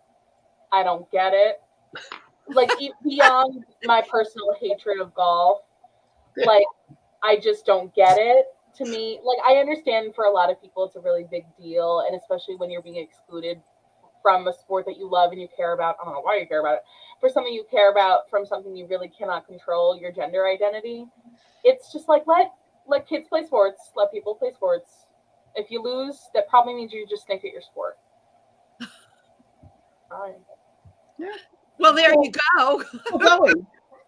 I don't get it. Like, beyond my personal hatred of golf, like, I just don't get it. To me, like, I understand for a lot of people it's a really big deal, and especially when you're being excluded from a sport that you love and you care about. I don't know why you care about it. For something you care about from something you really cannot control, your gender identity. It's just like, let kids play sports, let people play sports. If you lose, that probably means you just stink at your sport. Fine. Yeah. Well, there you go.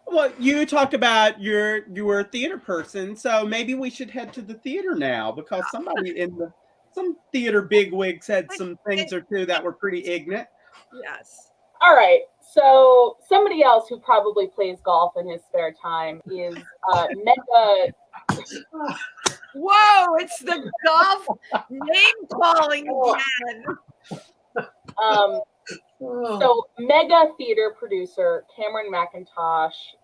Well, you talked about you were a theater person, so maybe we should head to the theater now, because some theater bigwig said some things or two that were pretty ignorant. Yes. All right. So somebody else who probably plays golf in his spare time is Mega. Whoa! It's the golf name calling again. So mega theater producer Cameron McIntosh,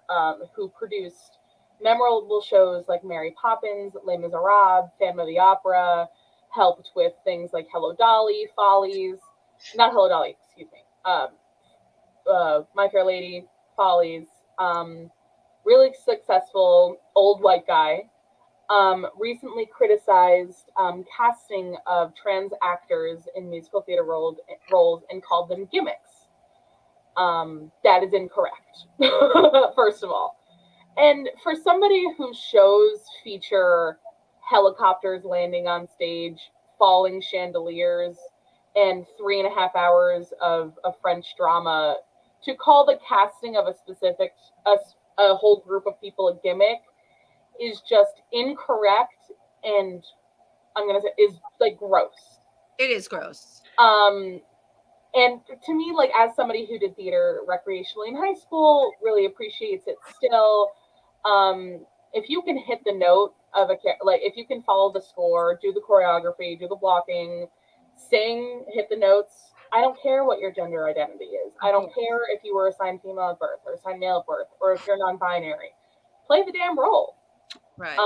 who produced memorable shows like Mary Poppins, Les Miserables, Phantom of the Opera, helped with things like Hello Dolly, not Hello Dolly, excuse me, My Fair Lady, Follies, really successful old white guy, recently criticized casting of trans actors in musical theater roles and called them gimmicks. That is incorrect, first of all. And for somebody whose shows feature helicopters landing on stage, falling chandeliers, and 3.5 hours of French drama, to call the casting of a whole group of people a gimmick is just incorrect, and I'm gonna say is like gross. It is gross. And to me, like, as somebody who did theater recreationally in high school, really appreciates it still. If you can hit the note of if you can follow the score, do the choreography, do the blocking, sing, hit the notes, I don't care what your gender identity is. I don't care if you were assigned female at birth or assigned male at birth, or if you're non-binary. Play the damn role. Right.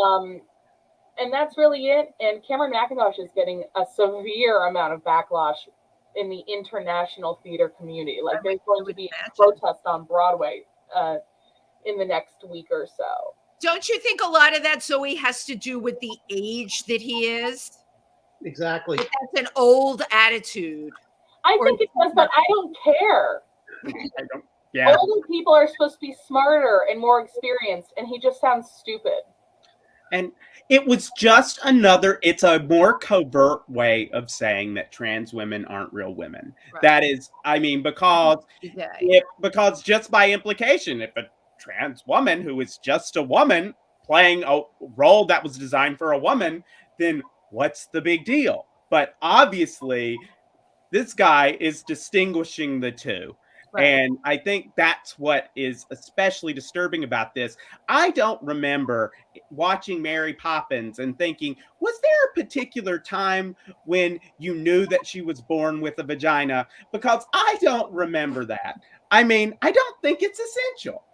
And that's really it. And Cameron McIntosh is getting a severe amount of backlash in the international theater community. Like, there's going to be a protest on Broadway in the next week or so. Don't you think a lot of that, Zoe, has to do with the age that he is? Exactly. That's an old attitude. I think it does, but I don't care. Yeah. Older people are supposed to be smarter and more experienced, and he just sounds stupid. And it was just it's a more covert way of saying that trans women aren't real women. Right. That is, I mean, because just by implication, if a trans woman who is just a woman playing a role that was designed for a woman, then what's the big deal? But obviously, this guy is distinguishing the two. Right. And I think that's what is especially disturbing about this. I don't remember watching Mary Poppins and thinking, was there a particular time when you knew that she was born with a vagina? Because I don't remember that. I mean, I don't think it's essential.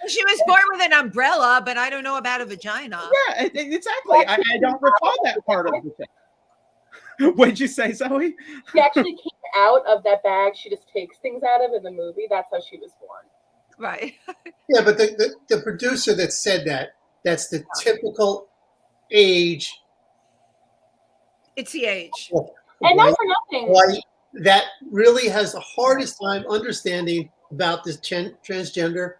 She was born with an umbrella, but I don't know about a vagina. Yeah, exactly. I don't recall that part of the thing. What'd you say, Zoe? She actually came out of that bag. She just takes things out of in the movie. That's how she was born. Right. Yeah, but the producer that said that's the typical age. It's the age. And not for nothing. White that really has the hardest time understanding about this transgender,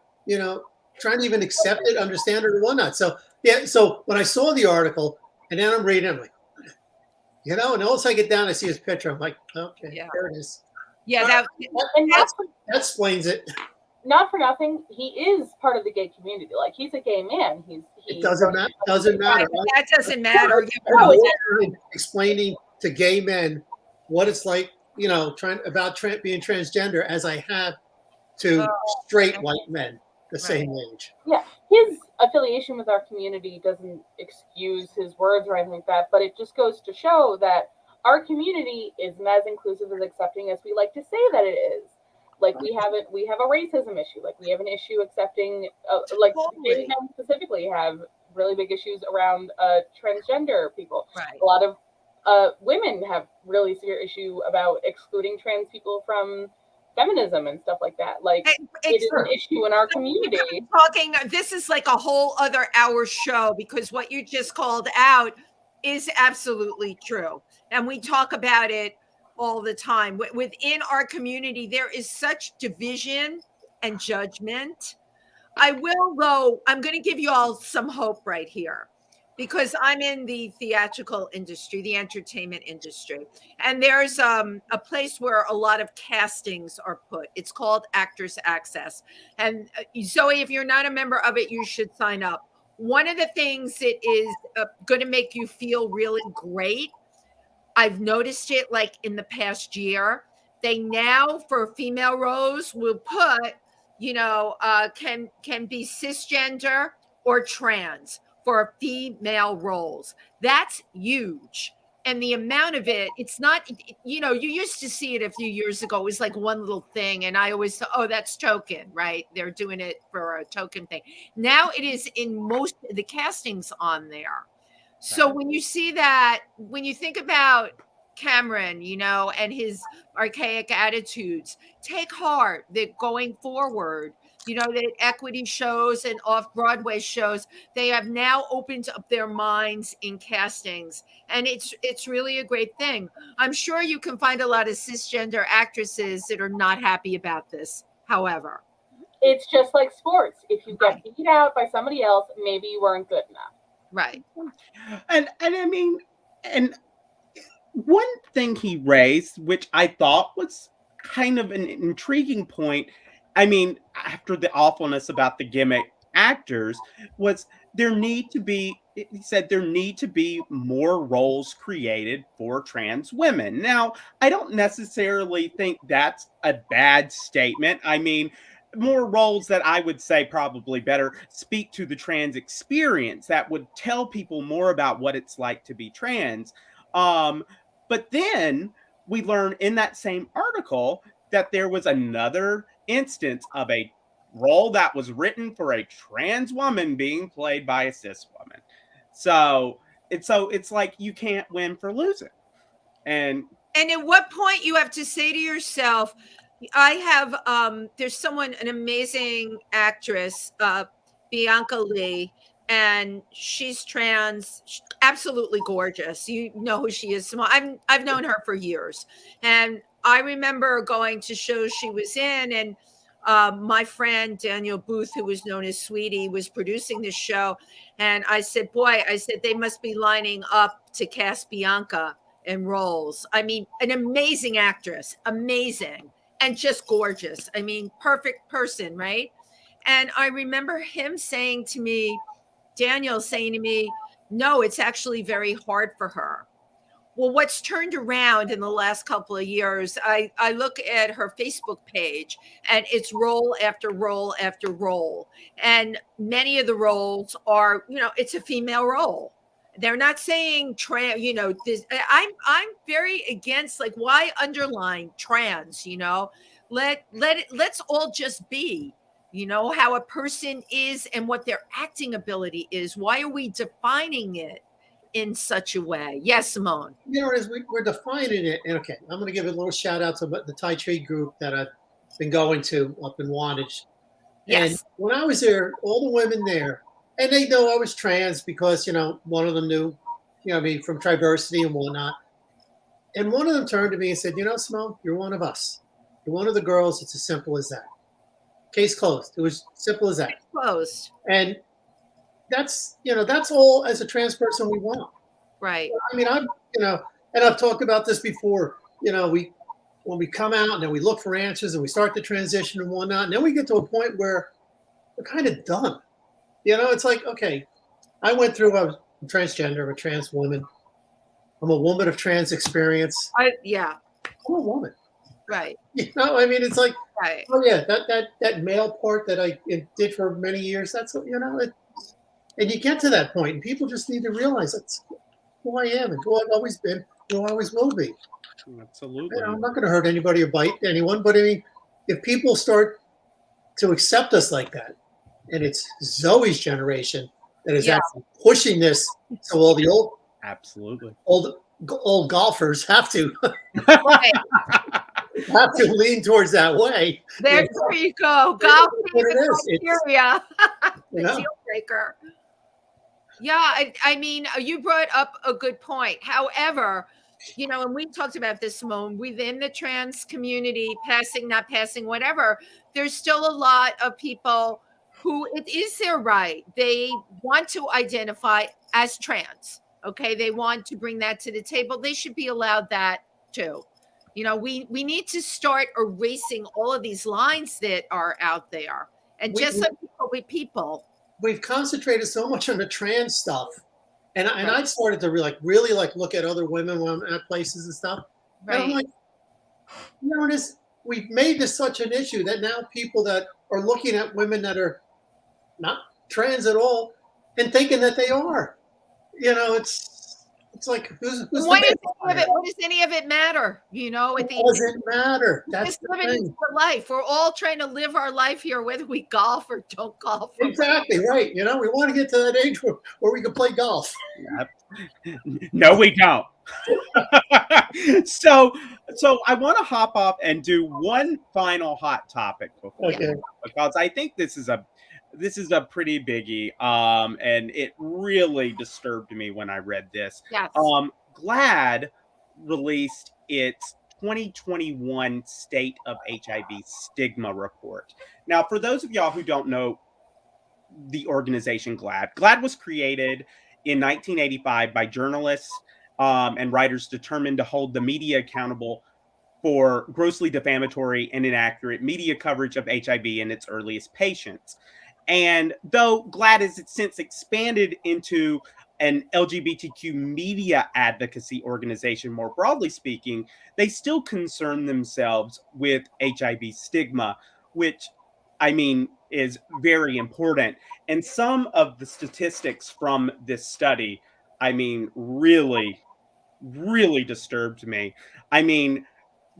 trying to even accept it, understand it, or whatnot. So, yeah, so when I saw the article, and then I'm reading, I'm like, and once I get down, I see his picture. I'm like, okay, there it is. Yeah, that explains it. Not for nothing, he is part of the gay community. Like, he's a gay man. It doesn't matter. Doesn't matter. That doesn't matter. Explaining to gay men what it's like, being transgender, as I have to straight white men the same age. Yeah, his affiliation with our community doesn't excuse his words or anything like that, but it just goes to show that our community isn't as inclusive as accepting as we like to say that it is. Like, we have a racism issue. Like, we have an issue accepting, gay men specifically have really big issues around transgender people. Right. A lot of women have really severe issue about excluding trans people from feminism and stuff like that. Like, it is an issue in our community. This is like a whole other hour show, because what you just called out is absolutely true. And we talk about it all the time. Within our community, there is such division and judgment. I'm going to give you all some hope right here, because I'm in the theatrical industry, the entertainment industry. And there's a place where a lot of castings are put. It's called Actors Access. And Zoe, if you're not a member of it, you should sign up. One of the things that is going to make you feel really great, I've noticed it like in the past year, they now for female roles will put, can be cisgender or trans for female roles. That's huge. And the amount of it's not, you used to see it a few years ago. It was like one little thing. And I always thought, oh, that's token, right? They're doing it for a token thing. Now it is in most of the castings on there. So when you see that, when you think about Cameron, and his archaic attitudes, take heart that going forward, that equity shows and off-Broadway shows, they have now opened up their minds in castings. And it's really a great thing. I'm sure you can find a lot of cisgender actresses that are not happy about this, however. It's just like sports. If you get beat out by somebody else, maybe you weren't good enough. Right. And I mean, and one thing he raised, which I thought was kind of an intriguing point, I mean, after the awfulness about the gimmick actors, was he said there need to be more roles created for trans women. Now, I don't necessarily think that's a bad statement. I mean, more roles that I would say probably better speak to the trans experience, that would tell people more about what it's like to be trans. But then we learn in that same article that there was another instance of a role that was written for a trans woman being played by a cis woman. So it's like you can't win for losing. And at what point you have to say to yourself, I have there's an amazing actress, Bianca Lee, and she's trans, absolutely gorgeous. You know who she is. I've known her for years, and I remember going to shows she was in, and my friend Daniel Booth, who was known as Sweetie, was producing this show. And I said, boy, I said, they must be lining up to cast Bianca in roles. I mean, an amazing actress, amazing, and just gorgeous. I mean, perfect person, right? And I remember him saying to me, Daniel saying to me, no, it's actually very hard for her. Well, what's turned around in the last couple of years, I look at her Facebook page and it's role after role after role. And many of the roles are, you know, it's a female role. They're not saying trans, you know, this, I'm very against, like, why underline trans, you know, let's all just be, you know, how a person is and what their acting ability is. Why are we defining it in such a way? Yes, Simone. You know, as we're defining it, and okay, I'm going to give a little shout out to the Thai trade group that I've been going to up in Wantage. Yes. And when I was there, all the women there, and they know I was trans because, you know, one of them knew, you know, I mean, from TriVersity and whatnot. And one of them turned to me and said, you know, Simone, you're one of us. You're one of the girls. It's as simple as that. Case closed. It was simple as that. Case closed. And that's, you know, that's all as a trans person we want. Right. I mean, I'm, you know, and I've talked about this before, you know, when we come out and then we look for answers and we start the transition and whatnot, and then we get to a point where we're kind of done. You know, it's like, okay, I went through, I'm transgender, I'm a trans woman. I'm a woman of trans experience. Yeah. I'm a woman. Right. You know, I mean, it's like, right. Oh yeah, that male part that I did for many years, that's, you know, and you get to that point and people just need to realize that's who I am and who I've always been, who I always will be. Absolutely. You know, I'm not going to hurt anybody or bite anyone, but I mean, if people start to accept us like that, and it's Zoe's generation that is actually pushing this, so all the old golfers have to have to lean towards that way. There you go. Golf is criteria. You know? Deal breaker. Yeah, I mean, you brought up a good point. However, you know, and we talked about this, Simone, within the trans community, passing, not passing, whatever, there's still a lot of people who it is their right. They want to identify as trans. Okay, they want to bring that to the table. They should be allowed that too. You know, we need to start erasing all of these lines that are out there, and just like people with people. We've concentrated so much on the trans stuff, and I started to really look at other women when I'm at places and stuff. Right. And I'm like, you know, we've made this such an issue that now people that are looking at women that are not trans at all and thinking that they are. You know, it's like who's what does any of it matter? You know, it doesn't matter. That's the living for life. We're all trying to live our life here, whether we golf or don't golf. Exactly right. You know, we want to get to that age where we can play golf. No, we don't. So I want to hop off and do one final hot topic before because I think this is a pretty biggie, and it really disturbed me when I read this. Yes. GLAAD released its 2021 State of HIV Stigma Report. Now, for those of y'all who don't know the organization GLAAD was created in 1985 by journalists and writers determined to hold the media accountable for grossly defamatory and inaccurate media coverage of HIV in its earliest patients. And though GLAAD has since expanded into an LGBTQ media advocacy organization, more broadly speaking, they still concern themselves with HIV stigma, which, I mean, is very important. And some of the statistics from this study, I mean, really, really disturbed me. I mean,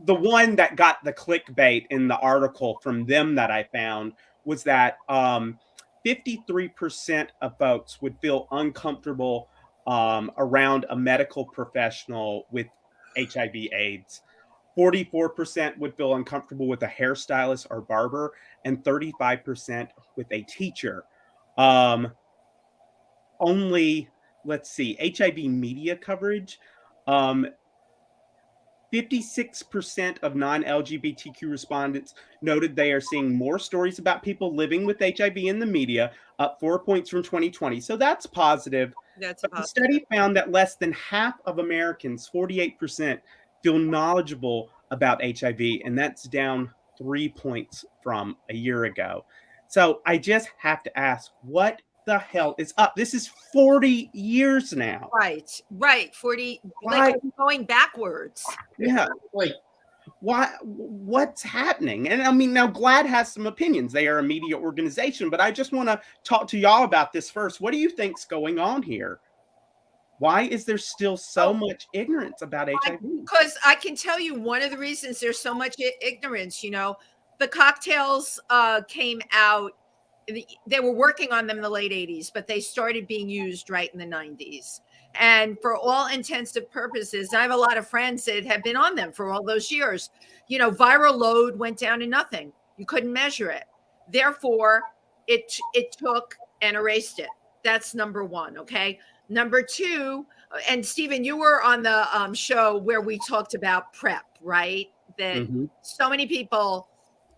the one that got the clickbait in the article from them that I found was that 53% of folks would feel uncomfortable around a medical professional with HIV/AIDS. 44% would feel uncomfortable with a hairstylist or barber, and 35% with a teacher. Only, let's see, HIV media coverage. 50% 56% of non-LGBTQ respondents noted they are seeing more stories about people living with HIV in the media, up 4 points from 2020. So that's positive. That's But the positive. study found that less than half of Americans, 48%, feel knowledgeable about HIV, and that's down 3 points from a year ago. So I just have to ask, what the hell is up? This is 40 years now. Right. 40, Why? like going backwards. Yeah. Wait, What's happening? And I mean, now GLAAD has some opinions. They are a media organization, but I just want to talk to y'all about this first. What do you think's going on here? Why is there still so much ignorance about HIV? Because I can tell you one of the reasons there's so much ignorance, the cocktails came out. They were working on them in the late 80s, but they started being used right in the 90s. And for all intents and purposes, I have a lot of friends that have been on them for all those years. Viral load went down to nothing. You couldn't measure it. Therefore, it took and erased it. That's number one. Okay. Number two, and Stephen, you were on the show where we talked about PrEP, right? That so many people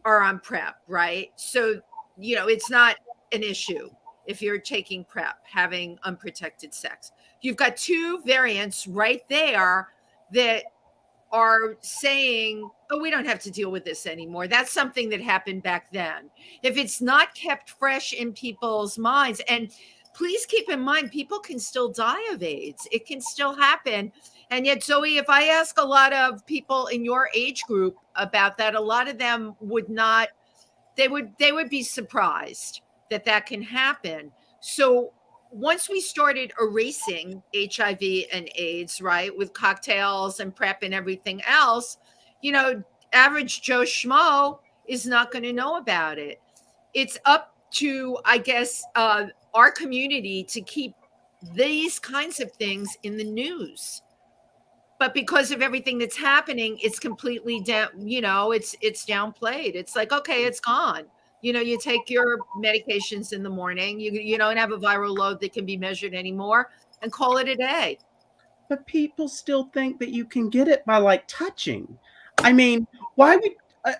are on PrEP, right? So, it's not an issue if you're taking PrEP, having unprotected sex. You've got two variants right there that are saying, oh, we don't have to deal with this anymore. That's something that happened back then. If it's not kept fresh in people's minds, and please keep in mind, people can still die of AIDS. It can still happen. And yet, Zoe, if I ask a lot of people in your age group about that, a lot of them would not, they would be surprised that can happen. So once we started erasing HIV and AIDS, right, with cocktails and PrEP and everything else, average Joe Schmo is not going to know about it. It's up to, I guess, our community to keep these kinds of things in the news. But because of everything that's happening, it's completely down, it's downplayed. It's like, okay, it's gone. You take your medications in the morning, you don't have a viral load that can be measured anymore, and call it a day. But people still think that you can get it by touching. I mean, why would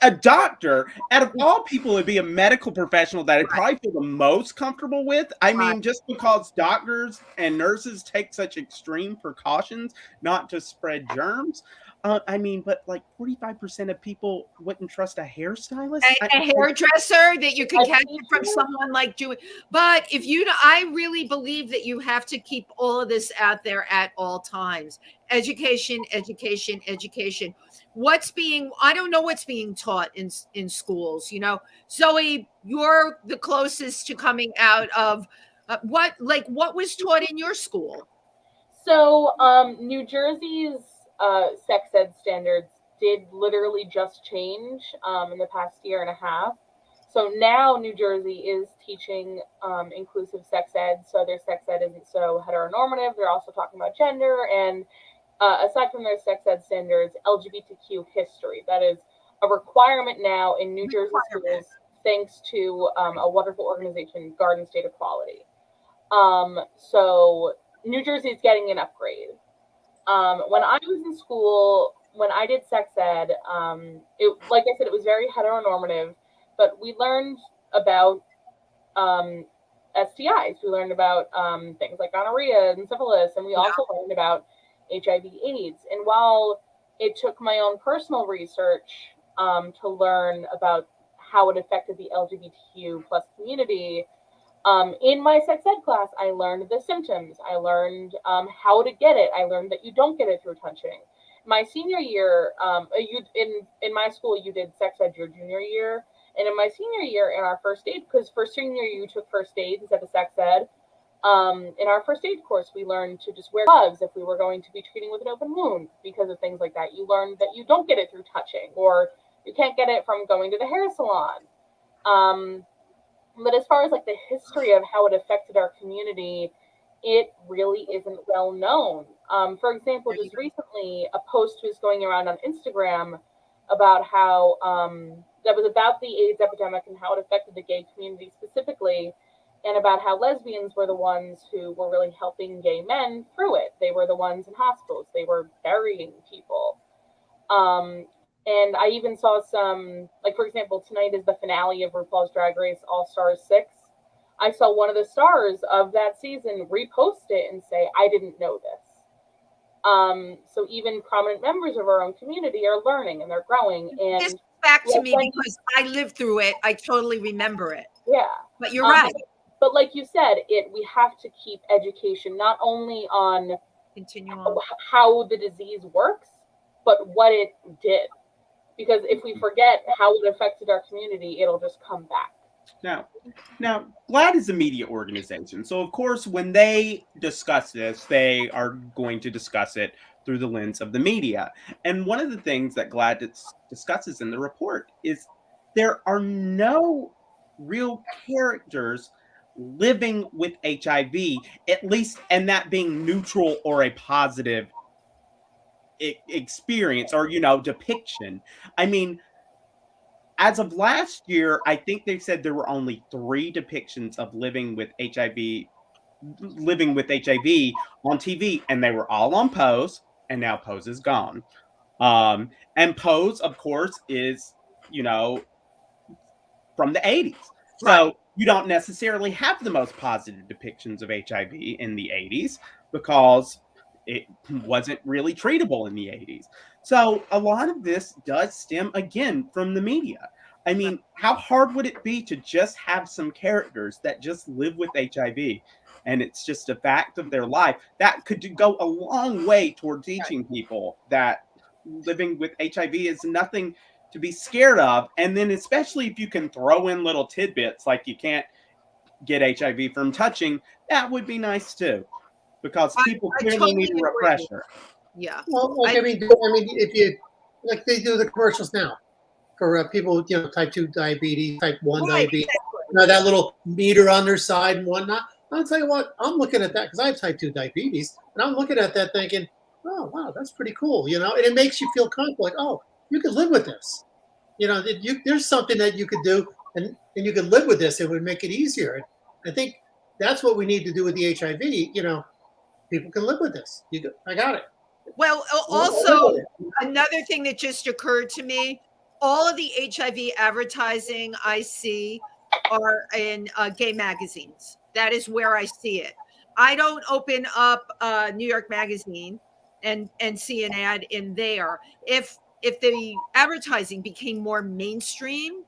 a doctor, out of all people, would be a medical professional that I'd probably feel the most comfortable with? I mean, just because doctors and nurses take such extreme precautions not to spread germs. But 45% of people wouldn't trust a hairstylist. A hairdresser that you can catch it from someone doing. But I really believe that you have to keep all of this out there at all times. Education. I don't know what's being taught in schools. Zoe, you're the closest to coming out of what was taught in your school? So New Jersey's sex ed standards did literally just change in the past year and a half. So now New Jersey is teaching inclusive sex ed. So their sex ed isn't so heteronormative. They're also talking about gender. And aside from their sex ed standards, LGBTQ history. That is a requirement now in New Jersey schools, thanks to a wonderful organization, Garden State Equality. So New Jersey is getting an upgrade. When I was in school, when I did sex ed, like I said, it was very heteronormative, but we learned about STIs. We learned about things like gonorrhea and syphilis, and we also learned about HIV/AIDS. And while it took my own personal research to learn about how it affected the LGBTQ plus community, in my sex ed class, I learned the symptoms. I learned how to get it. I learned that you don't get it through touching. My senior year, in my school, you did sex ed your junior year. And in my senior year, in our first aid, because for senior year, you took first aid instead of sex ed. In our first aid course, we learned to just wear gloves if we were going to be treating with an open wound because of things like that. You learned that you don't get it through touching, or you can't get it from going to the hair salon. But as far as the history of how it affected our community, it really isn't well known. For example, just recently, a post was going around on Instagram about how that was about the AIDS epidemic and how it affected the gay community specifically, and about how lesbians were the ones who were really helping gay men through it. They were the ones in hospitals. They were burying people. And I even saw some, like, for example, tonight is the finale of RuPaul's Drag Race All-Stars 6. I saw one of the stars of that season repost it and say, I didn't know this. So even prominent members of our own community are learning and they're growing. And this back to me because I lived through it. I totally remember it. Yeah. But you're right. But like you said, we have to keep education not only on how the disease works, but what it did. Because if we forget how it affected our community, it'll just come back. Now, GLAAD is a media organization. So, of course, when they discuss this, they are going to discuss it through the lens of the media. And one of the things that GLAAD discusses in the report is there are no real characters living with HIV, at least, and that being neutral or a positive experience or, depiction. I mean, as of last year, I think they said there were only 3 depictions of living with HIV on TV, and they were all on Pose, and now Pose is gone. And Pose, of course, is, from the 80s. So you don't necessarily have the most positive depictions of HIV in the 80s because it wasn't really treatable in the 80s. So a lot of this does stem, again, from the media. I mean, how hard would it be to just have some characters that just live with HIV and it's just a fact of their life? That could go a long way toward teaching people that living with HIV is nothing to be scared of. And then especially if you can throw in little tidbits like you can't get HIV from touching, that would be nice too. Because people clearly need a refresher. Yeah. Well, if you like they do the commercials now for people with type 2 diabetes, type 1 diabetes, that little meter on their side and whatnot. I'll tell you what, I'm looking at that because I have type 2 diabetes, and I'm looking at that thinking, oh wow, that's pretty cool, and it makes you feel comfortable, like, oh, you could live with this, there's something that you could do, and you could live with this. It would make it easier. I think that's what we need to do with the HIV. People can live with this. I got it. Well, also another thing that just occurred to me, all of the HIV advertising I see are in gay magazines. That is where I see it. I don't open up New York Magazine and see an ad in there. If the advertising became more mainstream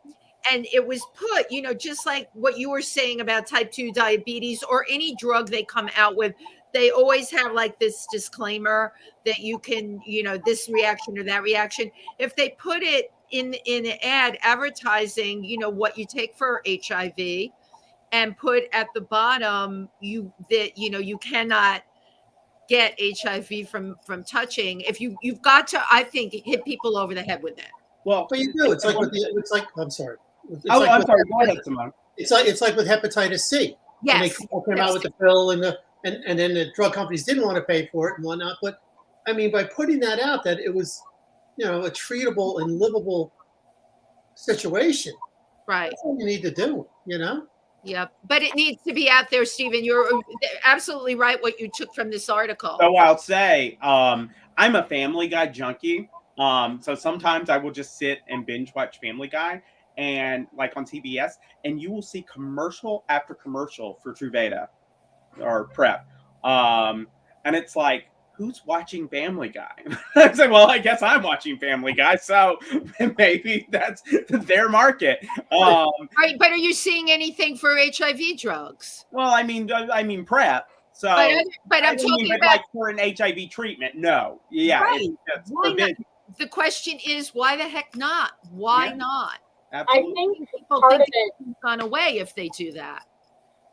and it was put, just like what you were saying about type 2 diabetes or any drug they come out with, they always have like this disclaimer that you can, this reaction or that reaction. If they put it in an ad advertising, what you take for HIV and put at the bottom, you cannot get HIV from touching. If you've got to, I think, hit people over the head with it. Well, but you do. It's like I'm sorry. I'm sorry. Go ahead, Simone. It's like with hepatitis C. Yes. When they came out with the pill and then the drug companies didn't want to pay for it and whatnot. But I mean, by putting that out, that it was, a treatable and livable situation. Right. That's what you need to do, Yep. But it needs to be out there, Stephen. You're absolutely right what you took from this article. So I'll say, I'm a Family Guy junkie. So sometimes I will just sit and binge watch Family Guy and like on TBS, and you will see commercial after commercial for Truvada or PrEP. And it's like, who's watching Family Guy? I said, well, I guess I'm watching Family Guy, so maybe that's their market. Right, but are you seeing anything for HIV drugs? Well, I mean PrEP. So, but I'm talking about like for an HIV treatment. No, yeah, right. Why not? The question is, why the heck not? Why not? Absolutely. I think people part think of it it's gone away if they do that.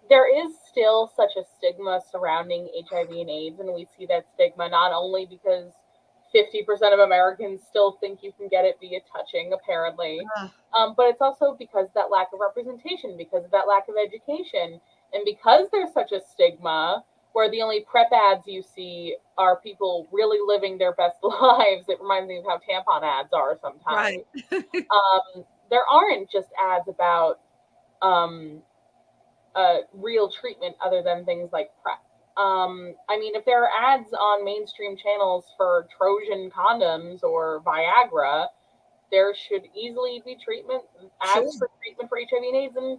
There is still such a stigma surrounding HIV and AIDS, and we see that stigma not only because 50% of Americans still think you can get it via touching, apparently, but it's also because of that lack of representation, because of that lack of education, and because there's such a stigma where the only PrEP ads you see are people really living their best lives. It reminds me of how tampon ads are sometimes. Right. There aren't just ads about real treatment other than things like PrEP. I mean, if there are ads on mainstream channels for Trojan condoms or Viagra, there should easily be ads for treatment for HIV and AIDS, and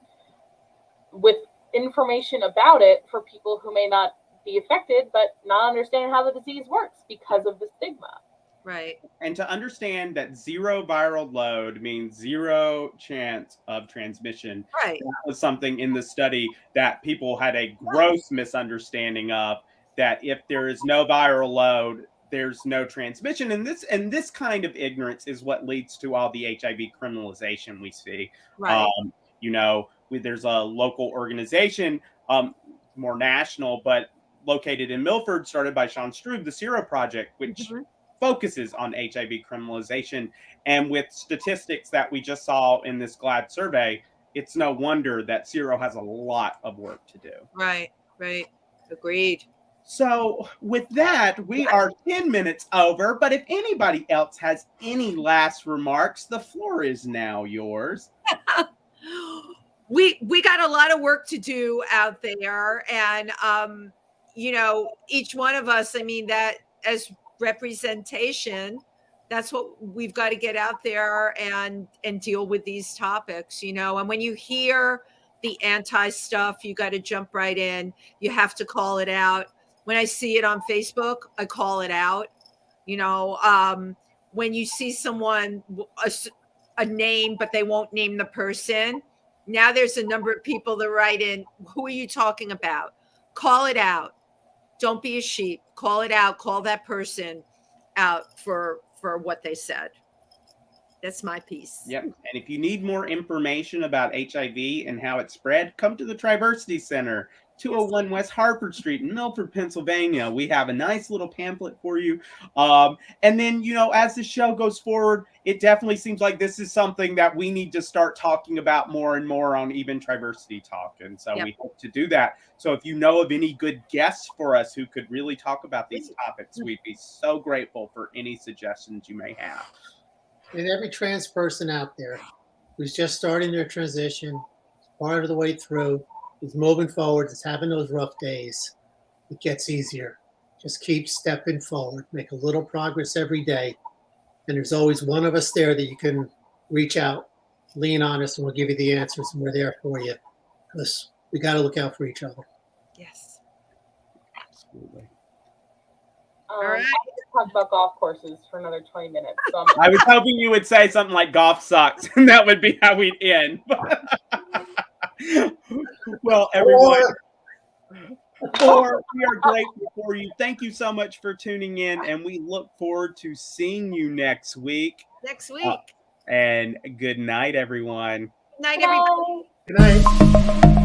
with information about it for people who may not be affected, but not understanding how the disease works because of the stigma. Right. And to understand that zero viral load means zero chance of transmission. Right. That was something in the study that people had a gross misunderstanding of, that if there is no viral load, there's no transmission. And this kind of ignorance is what leads to all the HIV criminalization we see. Right. There's a local organization, more national, but located in Milford, started by Sean Strube, the Zero Project, which focuses on HIV criminalization. And with statistics that we just saw in this GLAAD survey, it's no wonder that Zero has a lot of work to do. Right. Agreed. So with that, we are 10 minutes over, but if anybody else has any last remarks, the floor is now yours. We got a lot of work to do out there, and each one of us, I mean, that as representation, that's what we've got to get out there and deal with these topics, and when you hear the anti stuff, you got to jump right in. You have to call it out. When I see it on Facebook, I call it out. When you see someone, a name, but they won't name the person, now there's a number of people that write in, who are you talking about? Call it out. Don't be a sheep. Call it out. Call that person out for what they said. That's my piece. Yep. And if you need more information about HIV and how it spread, come to the TriVersity Center, 201 West Hartford Street in Milford, Pennsylvania. We have a nice little pamphlet for you. And then, as the show goes forward, it definitely seems like this is something that we need to start talking about more and more on even TriVersity Talk. And so we hope to do that. So if you know of any good guests for us who could really talk about these topics, we'd be so grateful for any suggestions you may have. And every trans person out there who's just starting their transition, part of the way through, is moving forward, is having those rough days, it gets easier. Just keep stepping forward, make a little progress every day. And there's always one of us there that you can reach out, lean on us, and we'll give you the answers, and we're there for you. Because we got to look out for each other. Yes. Absolutely. All right. I could talk about golf courses for another 20 minutes. So I was hoping you would say something like golf sucks, and that would be how we'd end. Well, everyone, we are grateful for you. Thank you so much for tuning in, and we look forward to seeing you next week. And good night, everyone. Good night, everybody. Good night.